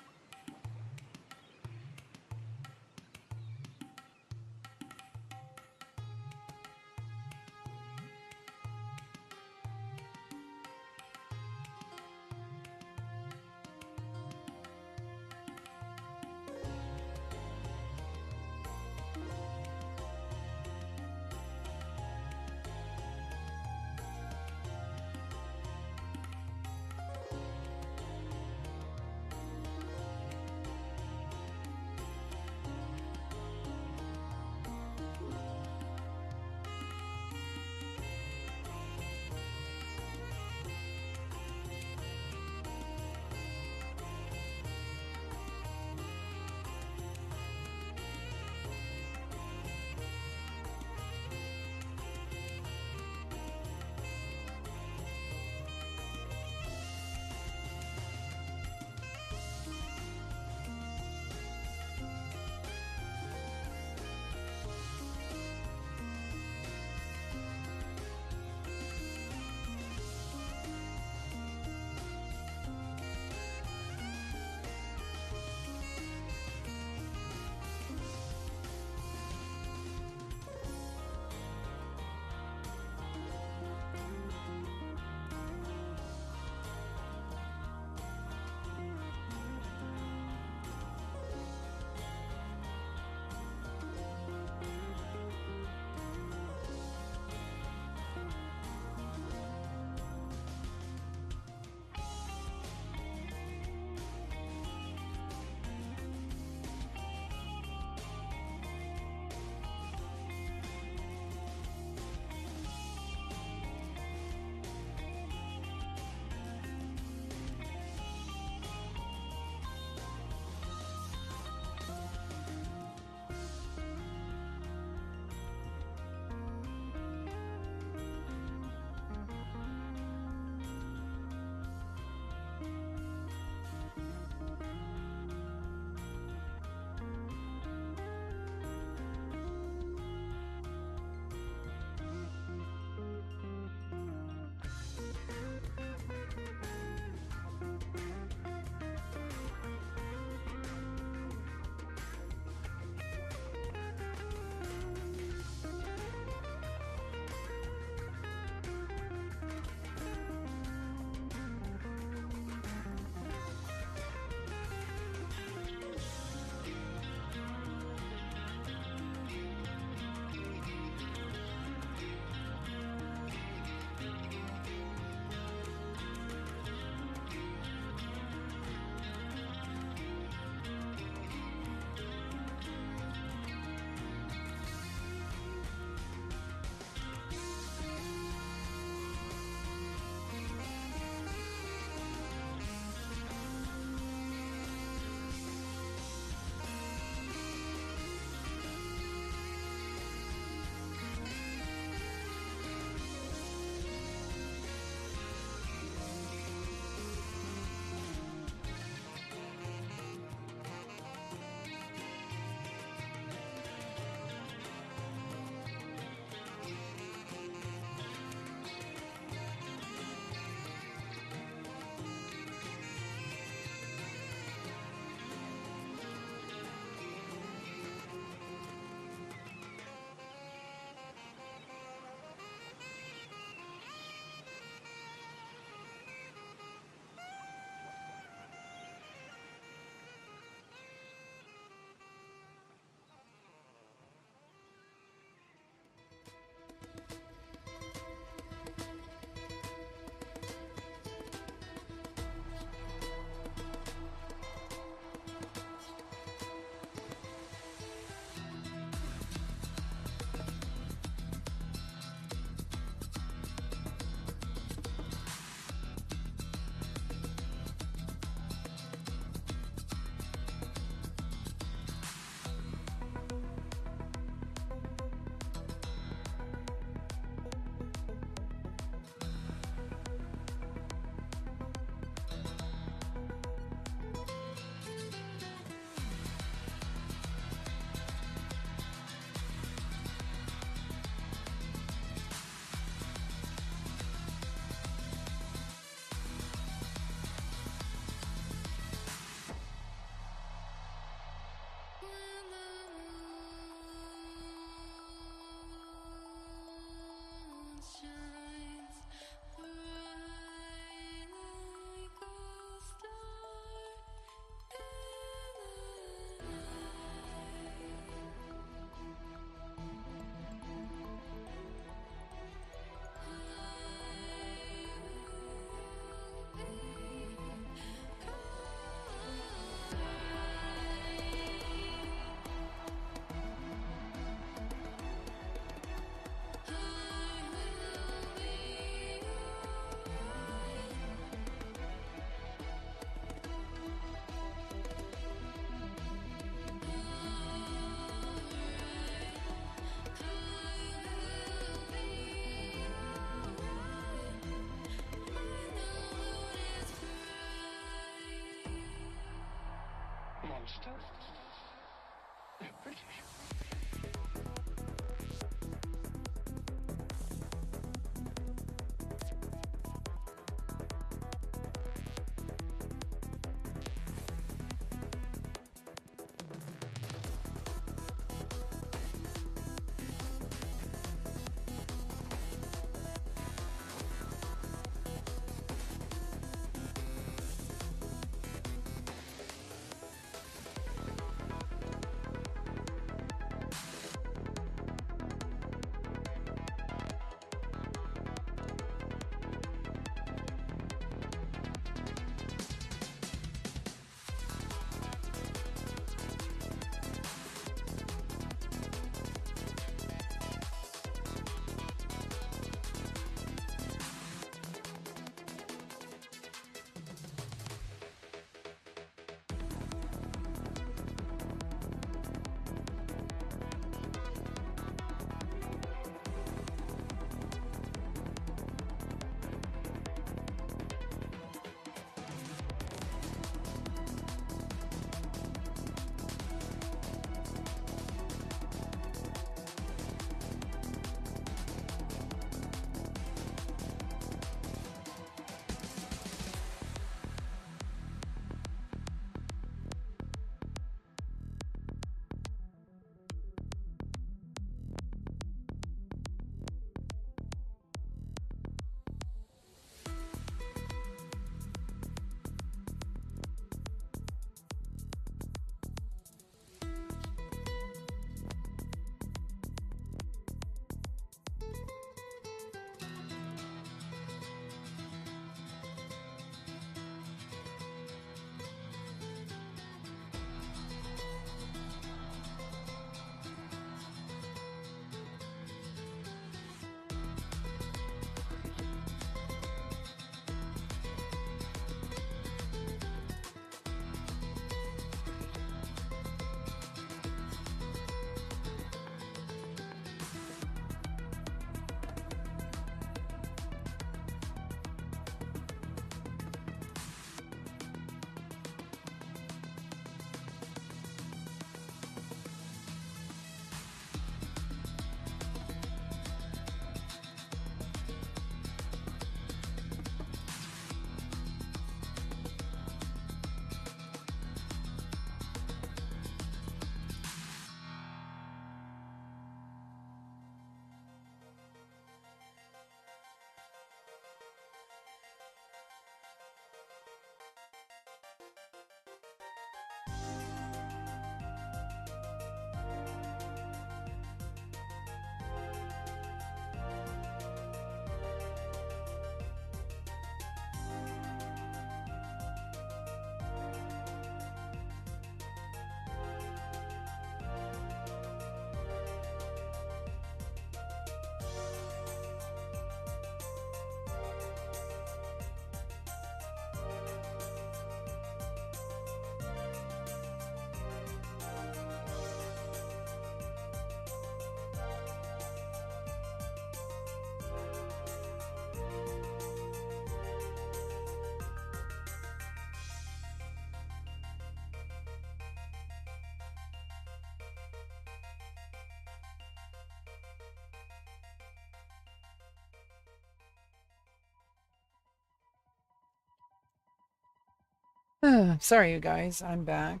Sorry, you guys. I'm back.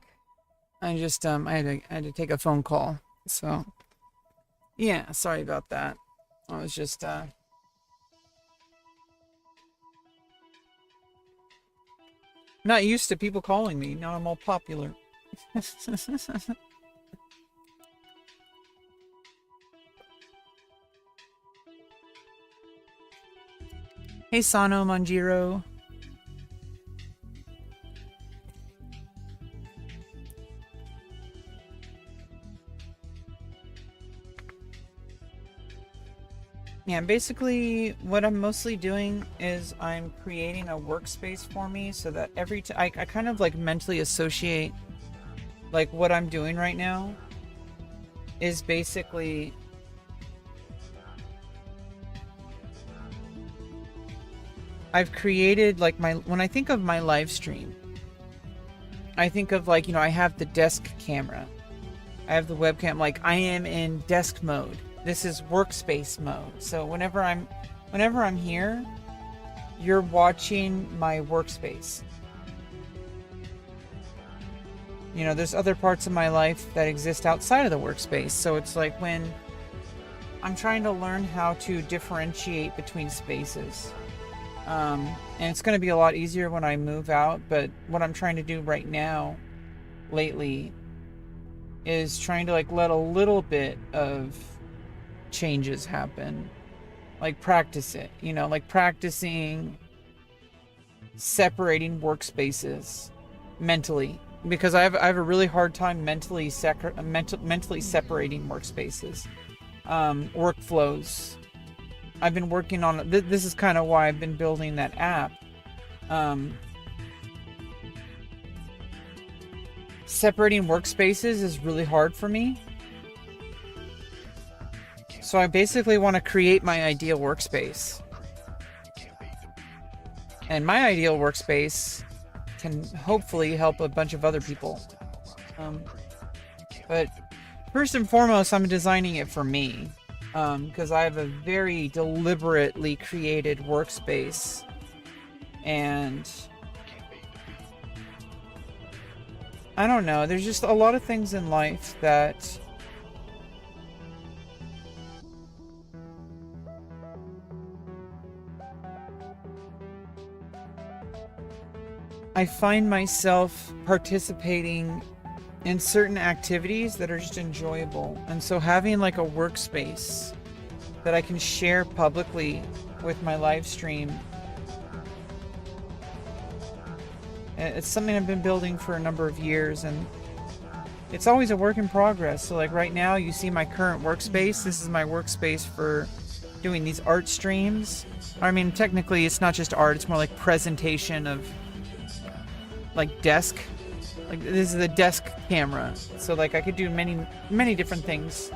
I just I had to take a phone call. So yeah, sorry about that. I was just not used to people calling me. Now I'm all popular. Hey, Sano Manjiro. Yeah, basically what I'm mostly doing is I'm creating a workspace for me so that every time I kind of like mentally associate like what I'm doing right now is basically I've created like my when I think of my live stream, I think of like, I have the desk camera. I have the webcam. Like, I am in desk mode. This is workspace mode. So whenever I'm here, you're watching my workspace. There's other parts of my life that exist outside of the workspace. So it's like when I'm trying to learn how to differentiate between spaces. And it's going to be a lot easier when I move out. But what I'm trying to do right now, lately, is trying to like let a little bit of changes happen. Like practice it, like practicing separating workspaces mentally. Because I have a really hard time mentally separating workspaces, workflows. I've been working on this is kind of why I've been building that app. Separating workspaces is really hard for me. So I basically want to create my ideal workspace. And my ideal workspace can hopefully help a bunch of other people. But first and foremost, I'm designing it for me. Because I have a very deliberately created workspace. And I don't know, there's just a lot of things in life that I find myself participating in certain activities that are just enjoyable. And so having like a workspace that I can share publicly with my live stream, it's something I've been building for a number of years, and it's always a work in progress. So like right now you see my current workspace. This is my workspace for doing these art streams. I mean, technically it's not just art, it's more like presentation of like desk. Like this is the desk camera. So like I could do many different things.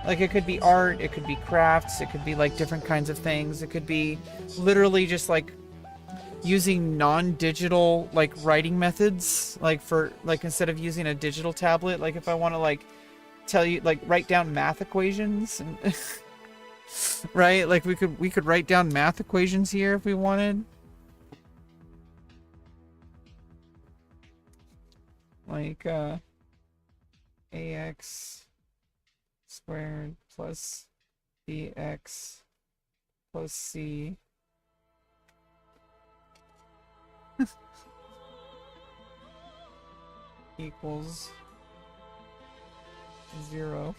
Like it could be art, it could be crafts, it could be like different kinds of things. It could be literally just like using non-digital like writing methods, like for like instead of using a digital tablet, like if I want to like tell you like write down math equations and right? Like we could write down math equations here if we wanted. Like ax squared plus bx plus c equals 0.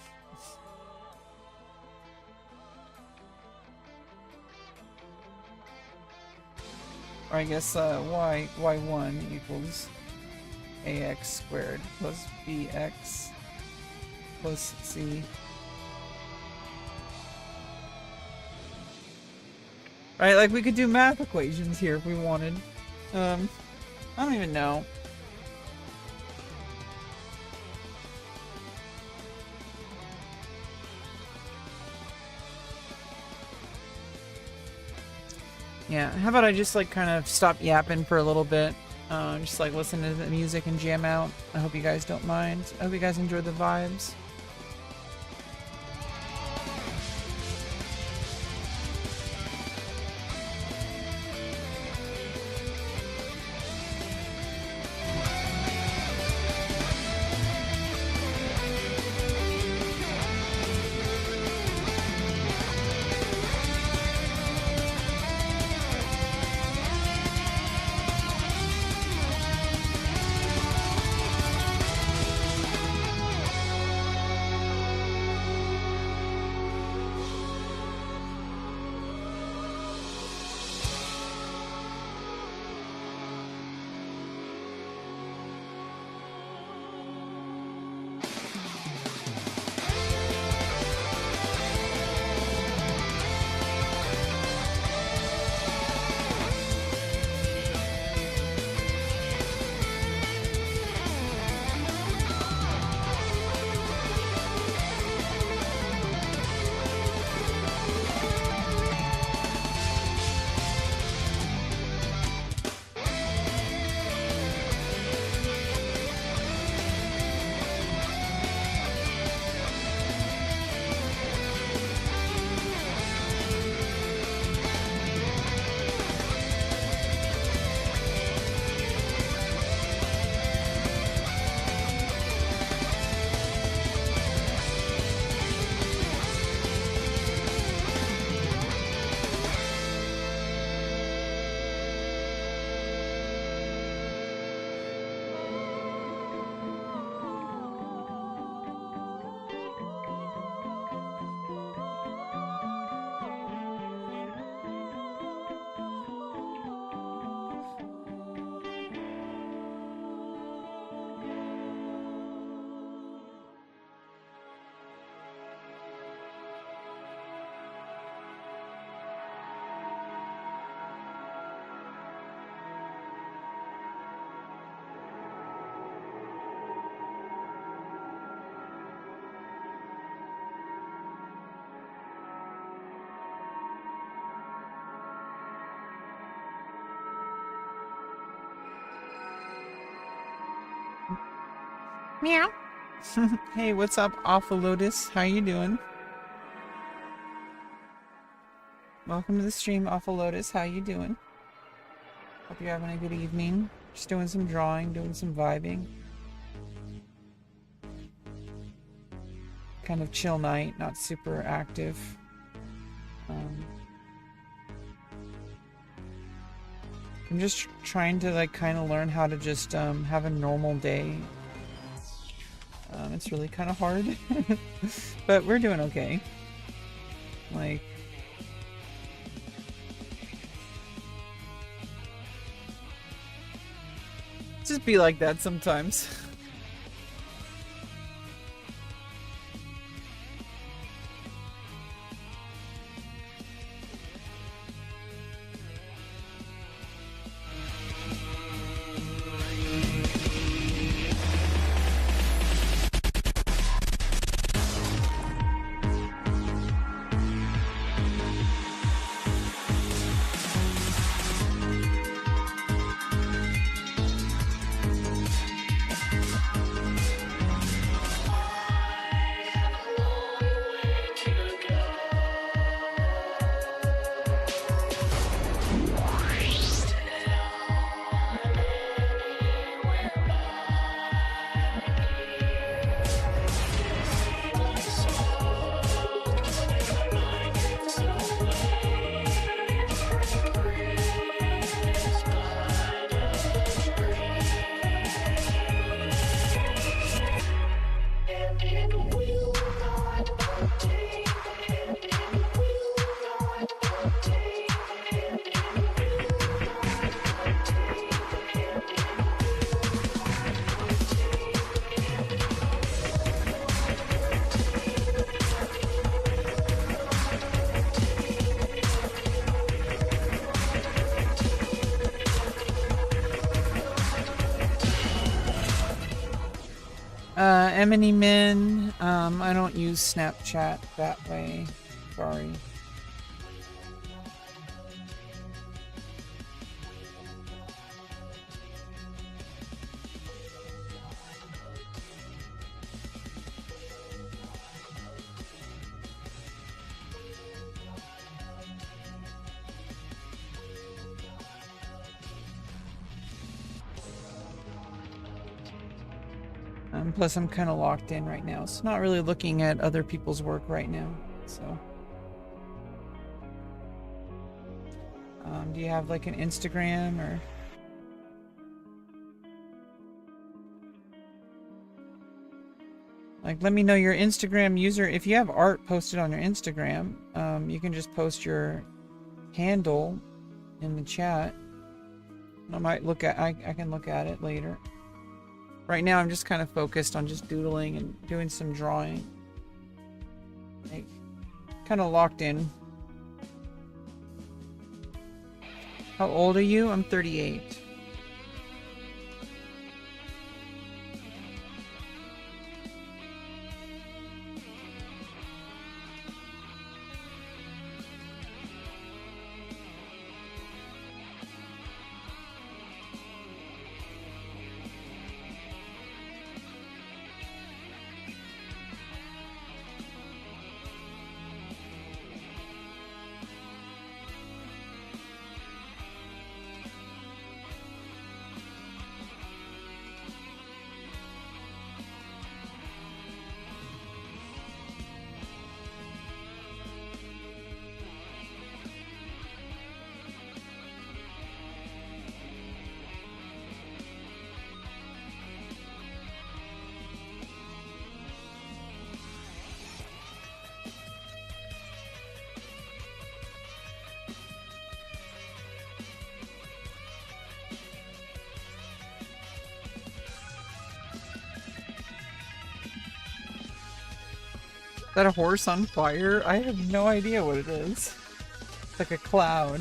Or I guess y1 equals ax squared plus bx plus c. Right, like we could do math equations here if we wanted. I don't even know. Yeah, how about I just like kind of stop yapping for a little bit. Just like listen to the music and jam out. I hope you guys don't mind. I hope you guys enjoy the vibes. Meow. Hey, what's up, Awful Lotus? How you doing? Welcome to the stream, Awful Lotus. How you doing? Hope you're having a good evening. Just doing some drawing, doing some vibing. Kind of chill night, not super active. I'm just trying to like kind of learn how to just have a normal day. It's really kind of hard, but we're doing okay. Like, just be like that sometimes. Emily Min, I don't use Snapchat that way. Sorry. Plus I'm kind of locked in right now, so not really looking at other people's work right now, so. Do you have like an Instagram or? Like, let me know your Instagram user. If you have art posted on your Instagram, you can just post your handle in the chat. I might look at, I can look at it later. Right now, I'm just kind of focused on just doodling and doing some drawing. Like, kind of locked in. How old are you? I'm 38. Is that a horse on fire? I have no idea what it is. It's like a cloud.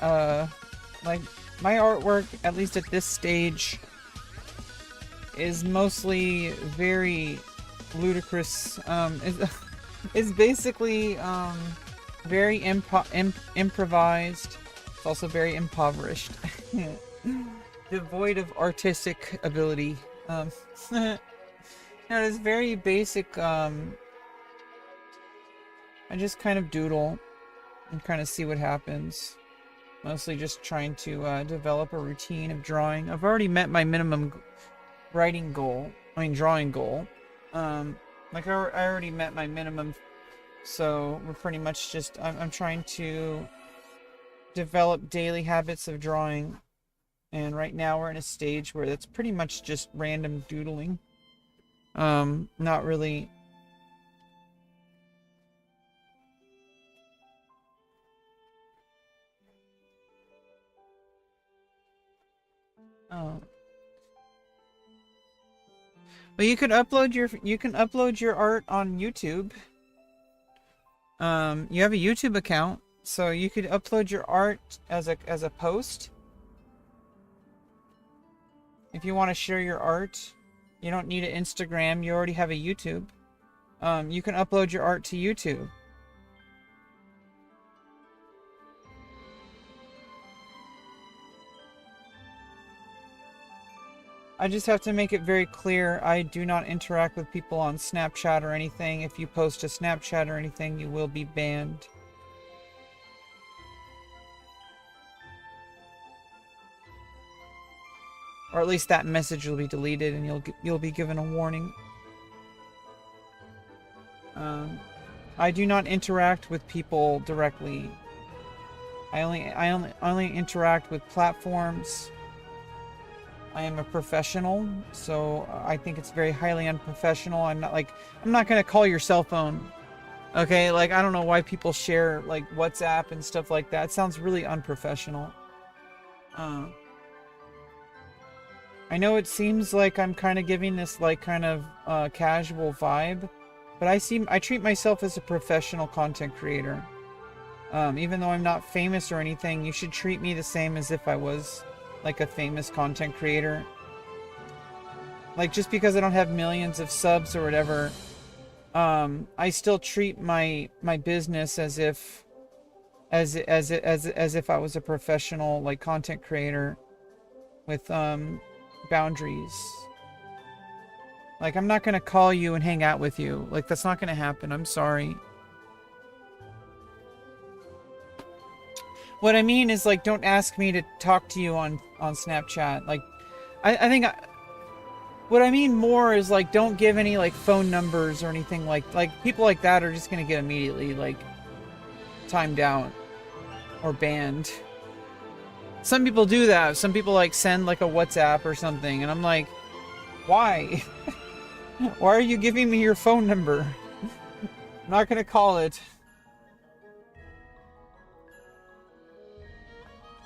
Like, my artwork, at least at this stage, is mostly very ludicrous. Is basically, very improvised. It's also very impoverished. devoid of artistic ability. No, it's very basic. I just kind of doodle and kind of see what happens. Mostly just trying to develop a routine of drawing. I've already met my minimum writing goal. I mean, drawing goal. Like I already met my minimum, so we're pretty much just. I'm trying to develop daily habits of drawing, and right now we're in a stage where that's pretty much just random doodling. Not really. Oh. But you can upload your art on YouTube. You have a YouTube account, so you could upload your art as a post. If you want to share your art, you don't need an Instagram, you already have a YouTube. You can upload your art to YouTube. I just have to make it very clear, I do not interact with people on Snapchat or anything. If you post to Snapchat or anything, you will be banned. Or at least that message will be deleted and you'll be given a warning. I do not interact with people directly. I only interact with platforms. I am a professional, so I think it's very highly unprofessional. I'm not gonna call your cell phone. Okay, like I don't know why people share like WhatsApp and stuff like that. It sounds really unprofessional. I know it seems like I'm kind of giving this like kind of casual vibe, but I treat myself as a professional content creator. Even though I'm not famous or anything, you should treat me the same as if I was like a famous content creator. Like just because I don't have millions of subs or whatever, I still treat my business as if I was a professional like content creator with boundaries. Like I'm not gonna call you and hang out with you. Like that's not gonna happen. I'm sorry. What I mean is like don't ask me to talk to you on Snapchat. Like I think what I mean more is like don't give any like phone numbers or anything like people like that are just gonna get immediately like timed out or banned. Some people do that. Some people like send like a WhatsApp or something and I'm like, why? Why are you giving me your phone number? I'm not gonna call it.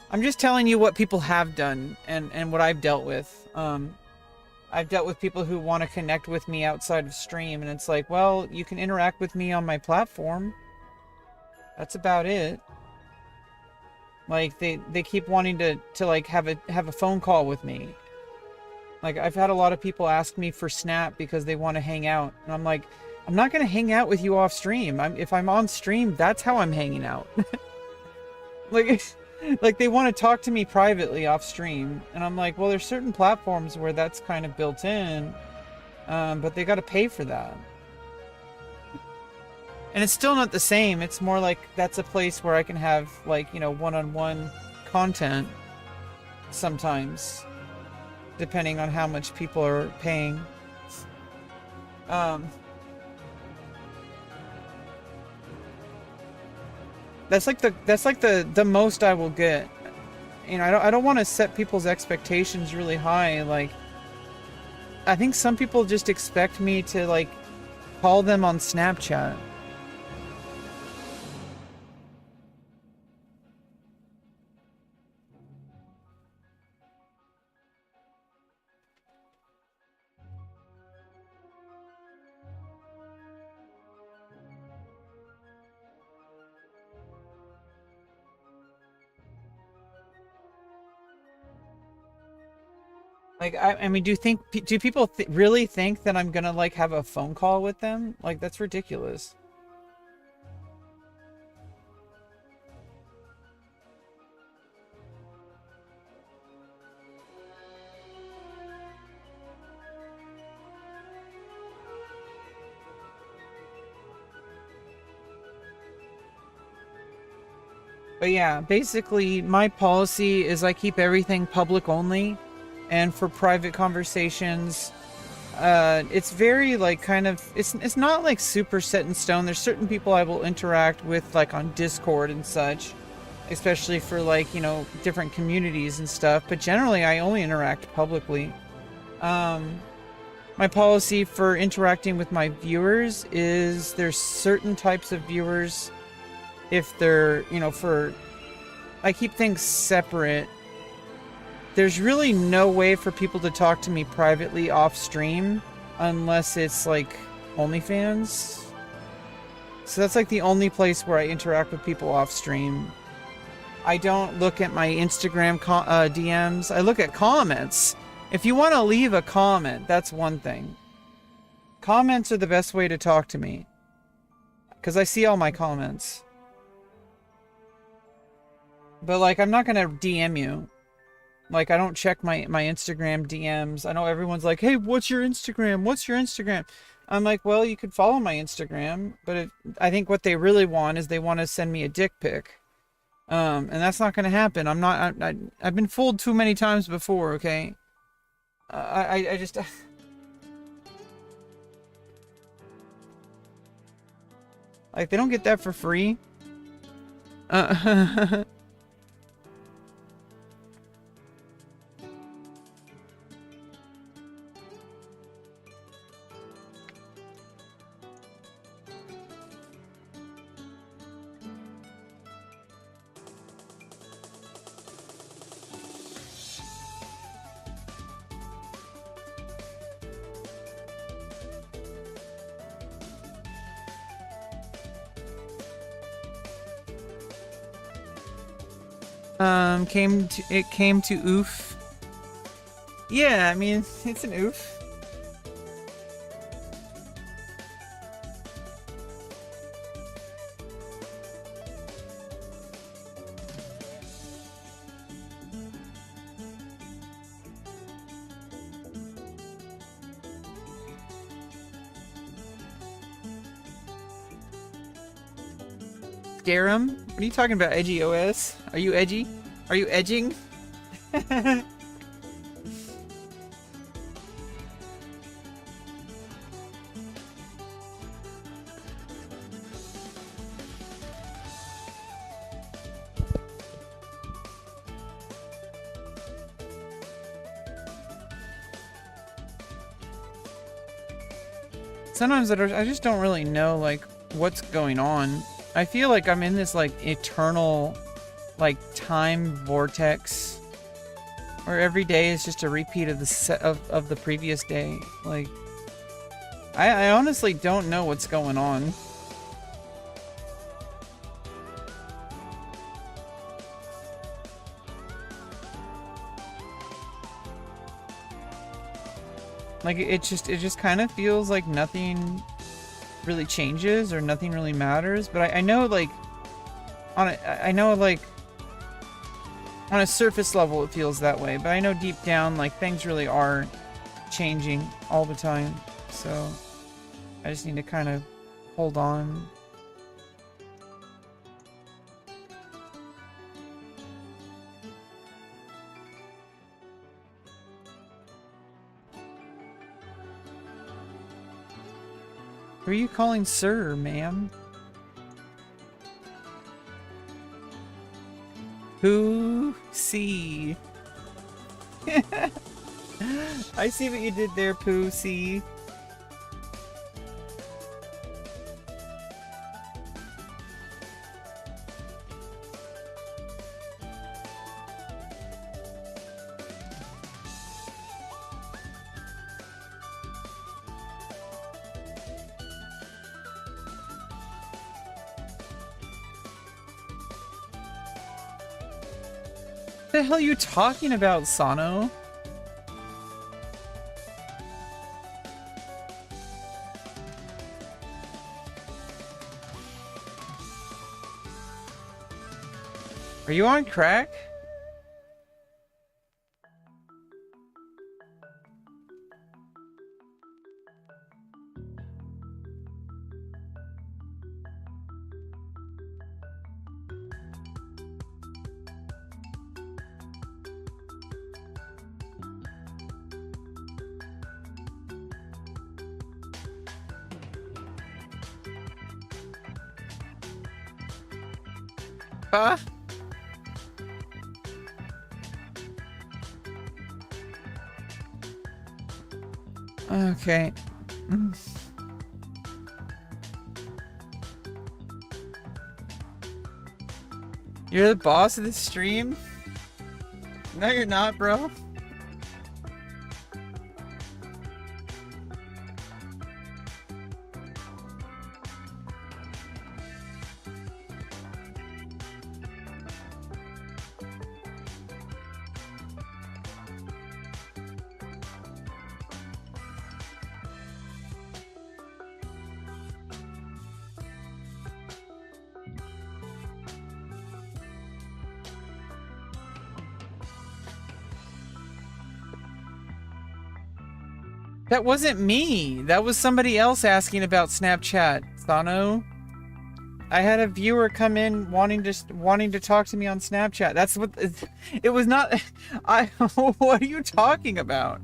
I'm just telling you what people have done and what I've dealt with. I've dealt with people who want to connect with me outside of stream, and it's like, well, you can interact with me on my platform. That's about it. Like they keep wanting to like have a phone call with me. Like I've had a lot of people ask me for Snap because they want to hang out, and I'm like, I'm not gonna hang out with you off stream. If I'm on stream, that's how I'm hanging out. Like they want to talk to me privately off stream, and I'm like, well, there's certain platforms where that's kind of built in, but they got to pay for that. And it's still not the same. It's more like that's a place where I can have like, you know, one-on-one content sometimes, depending on how much people are paying. That's like the most I will get. You know, I don't want to set people's expectations really high. Like, I think some people just expect me to like call them on Snapchat. Like, I mean, do people really think that I'm gonna like have a phone call with them? Like, that's ridiculous. But yeah, basically my policy is I keep everything public only, and for private conversations, it's very like kind of it's not like super set in stone. There's certain people I will interact with like on Discord and such, especially for like, you know, different communities and stuff, but generally I only interact publicly. Um my policy for interacting with my viewers is there's certain types of viewers, if they're, you know, for I keep things separate. There's really no way for people to talk to me privately off stream unless it's like OnlyFans. So that's like the only place where I interact with people off stream. I don't look at my Instagram DMs. I look at comments. If you want to leave a comment, that's one thing. Comments are the best way to talk to me, because I see all my comments. But like, I'm not gonna DM you. Like, I don't check my Instagram DMs. I know everyone's like, hey, what's your Instagram? What's your Instagram? I'm like, well, you could follow my Instagram, but I think what they really want is they want to send me a dick pic. And that's not gonna happen. I've been fooled too many times before, okay? I just... Like, they don't get that for free. It came to oof. Yeah, I mean, it's an oof. Scare 'em? What are you talking about, edgy OS? Are you edgy? Are you edging? Sometimes I just don't really know, like, what's going on. I feel like I'm in this, like, eternal, like, time vortex where every day is just a repeat of of the previous day. Like, I honestly don't know what's going on. Like, it just kind of feels like nothing really changes or nothing really matters. But I know, like, I know, like, on a surface level it feels that way. But I know deep down, like, things really are changing all the time. So I just need to kind of hold on. Who are you calling sir, ma'am? Who see? I see what you did there, Pooh. See? What the hell are you talking about, Sano? Are you on crack? Okay. You're the boss of the stream? No, you're not, bro. That wasn't me. That was somebody else asking about Snapchat, Sano. I had a viewer come in wanting to talk to me on Snapchat. That's what it was not. I what are you talking about?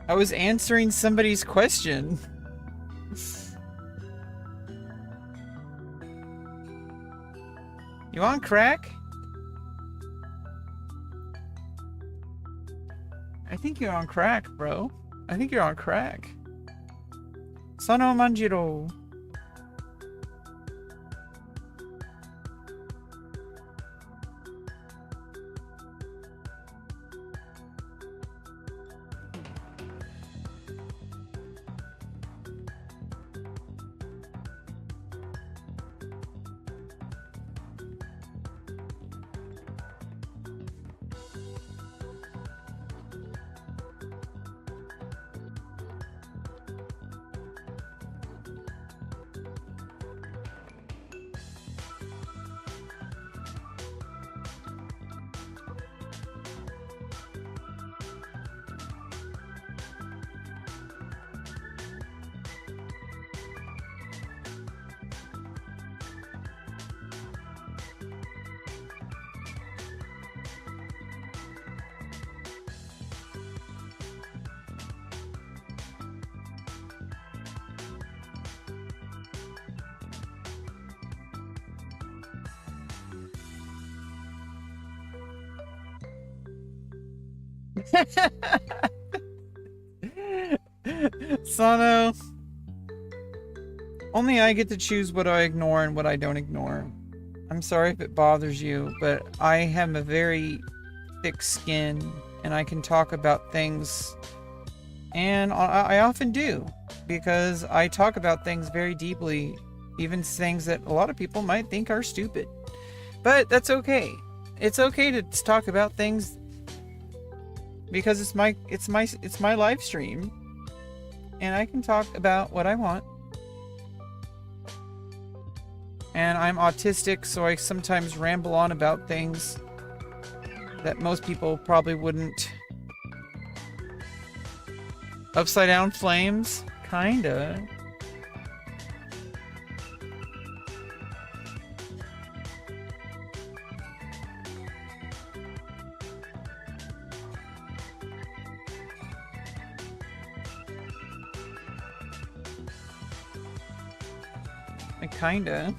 I was answering somebody's question. You on crack? I think you're on crack, bro. I think you're on crack. Sano Manjiro. Sano. Only I get to choose what I ignore and what I don't ignore. I'm sorry if it bothers you, but I have a very thick skin and I can talk about things, and I often do, because I talk about things very deeply, even things that a lot of people might think are stupid. But that's okay. It's okay to talk about things because it's my live stream and I can talk about what I want. And I'm autistic, so I sometimes ramble on about things that most people probably wouldn't. Upside down flames? Kinda. Kinda.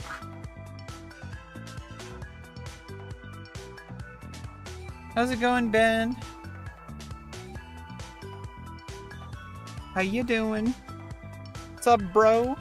How's it going, Ben? How you doing? What's up, bro?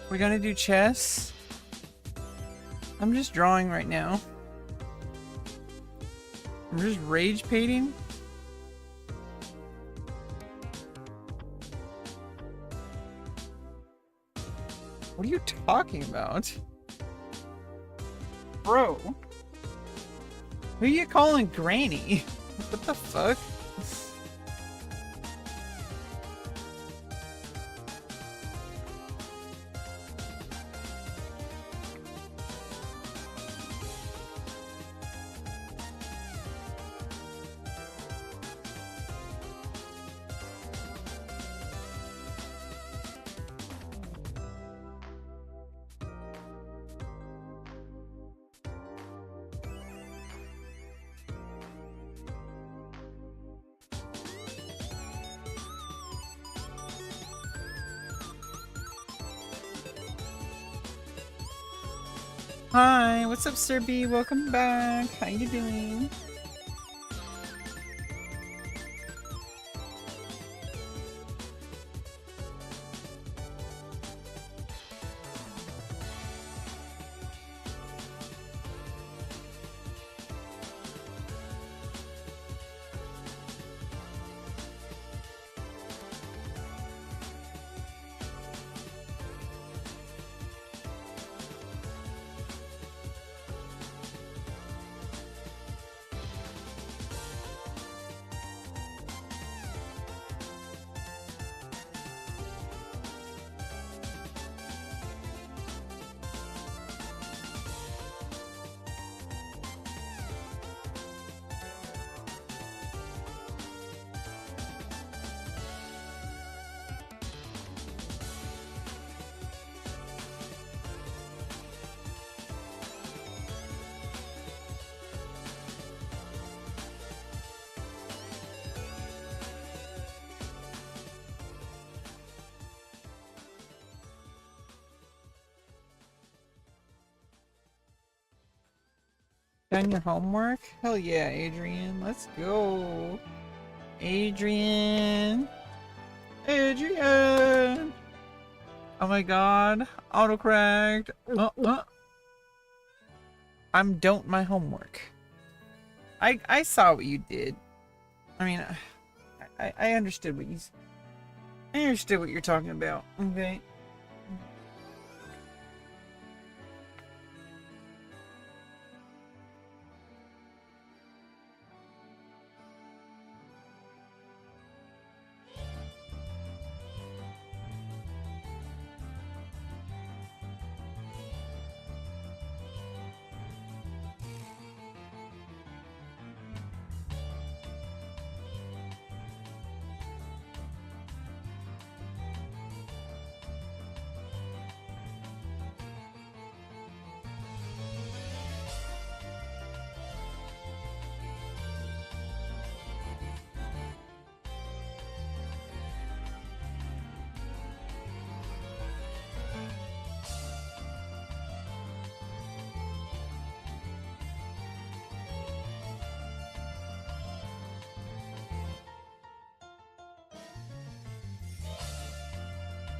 We're gonna do chess. I'm just drawing right now. I'm just rage painting. What are you talking about? Bro. Who are you calling Granny? What the fuck? Hi, what's up, Sir B? Welcome back. How you doing? Done your homework? Hell yeah, Adrian. Let's go. Adrian. Adrian. Oh my god. Autocorrect. I'm don't my homework. I saw what you did. I mean, I understood what I understood what you're talking about. Okay.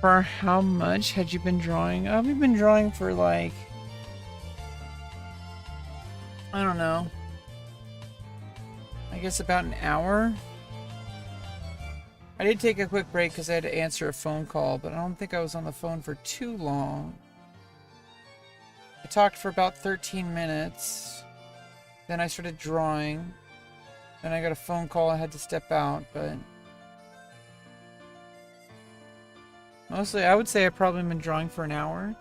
For how much had you been drawing? We've been drawing for like, I don't know. I guess about an hour. I did take a quick break because I had to answer a phone call, but I don't think I was on the phone for too long. I talked for about 13 minutes. Then I started drawing. Then I got a phone call, I had to step out, but mostly, I would say I've probably been drawing for an hour.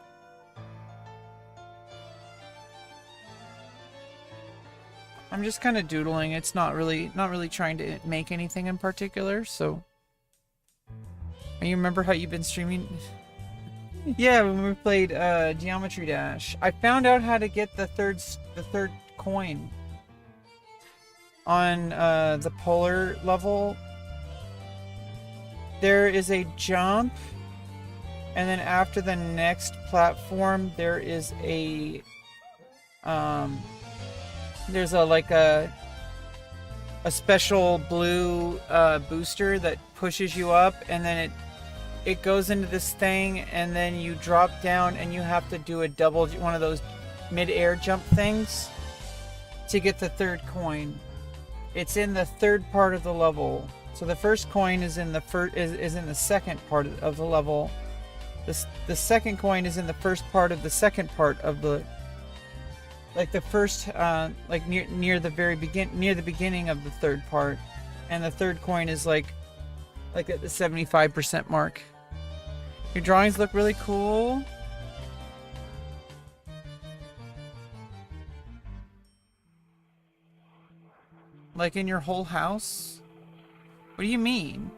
I'm just kind of doodling. It's not really trying to make anything in particular, so. You remember how you've been streaming? Yeah, when we played Geometry Dash. I found out how to get the third coin on the polar level. There is a jump, and then after the next platform, there is a there's a special blue booster that pushes you up, and then it goes into this thing, and then you drop down, and you have to do a double, one of those mid-air jump things to get the third coin. It's in the third part of the level. So the first coin is in the is in the second part of the level. The second coin is in the first part of the second part of the, like the first like near the very beginning of the third part, and the third coin is like at the 75% mark. Your drawings look really cool. Like in your whole house? What do you mean?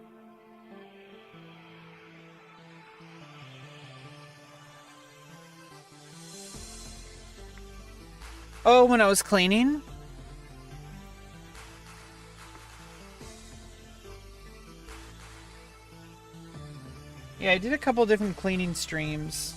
Oh, when I was cleaning? Yeah, I did a couple different cleaning streams.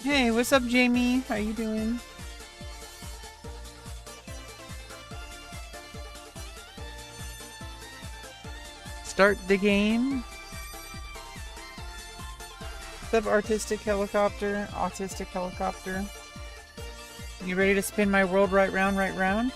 Hey, what's up, Jamie? How you doing? Start the game. What's up, artistic helicopter? Autistic helicopter. You ready to spin my world right round, right round?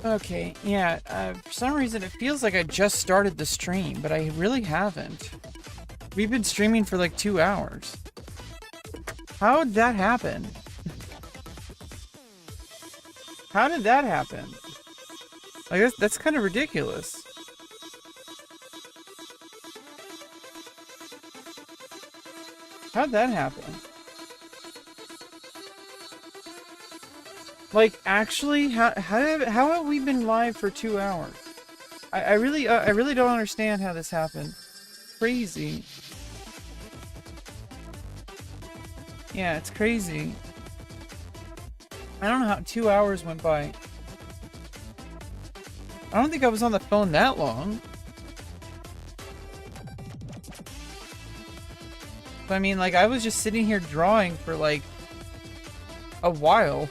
Okay, yeah, for some reason it feels like I just started the stream, but I really haven't. We've been streaming for like 2 hours. How did that happen? How did that happen? Like, that's kind of ridiculous. How'd that happen? Like, actually, how have we been live for 2 hours? I really don't understand how this happened. crazy. Yeah, it's crazy. I don't know how 2 hours went by. I don't think I was on the phone that long. But I mean, like, I was just sitting here drawing for, like, a while.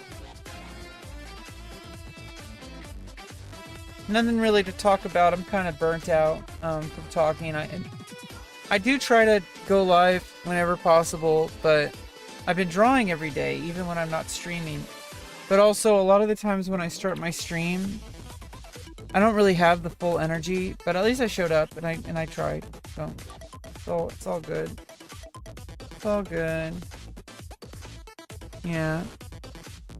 Nothing really to talk about. I'm kind of burnt out from talking. I do try to go live whenever possible, but I've been drawing every day, even when I'm not streaming. But also, a lot of the times when I start my stream, I don't really have the full energy, but at least I showed up and I tried. So it's all good. It's all good. Yeah.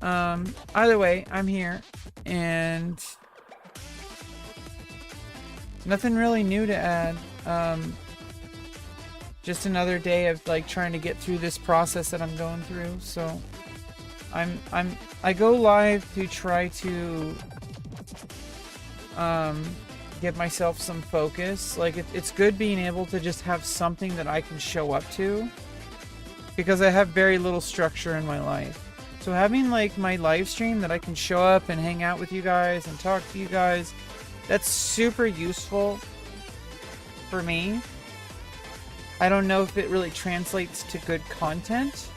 Either way, I'm here, and nothing really new to add. Just another day of like trying to get through this process that I'm going through. So I go live to try to give myself some focus. Like it's good being able to just have something that I can show up to, because I have very little structure in my life. So having like my live stream that I can show up and hang out with you guys and talk to you guys, that's super useful for me. I don't know if it really translates to good content,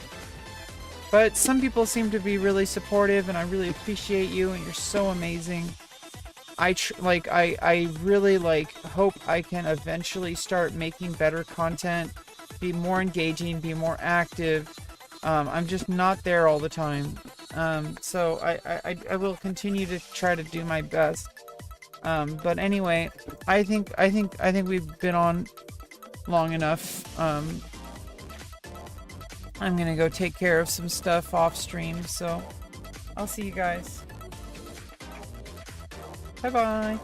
but some people seem to be really supportive, and I really appreciate you, and you're so amazing. I really like hope I can eventually start making better content, be more engaging, be more active. I'm just not there all the time. So I will continue to try to do my best. But anyway, I think we've been on long enough. I'm gonna go take care of some stuff off stream, so I'll see you guys. Bye bye.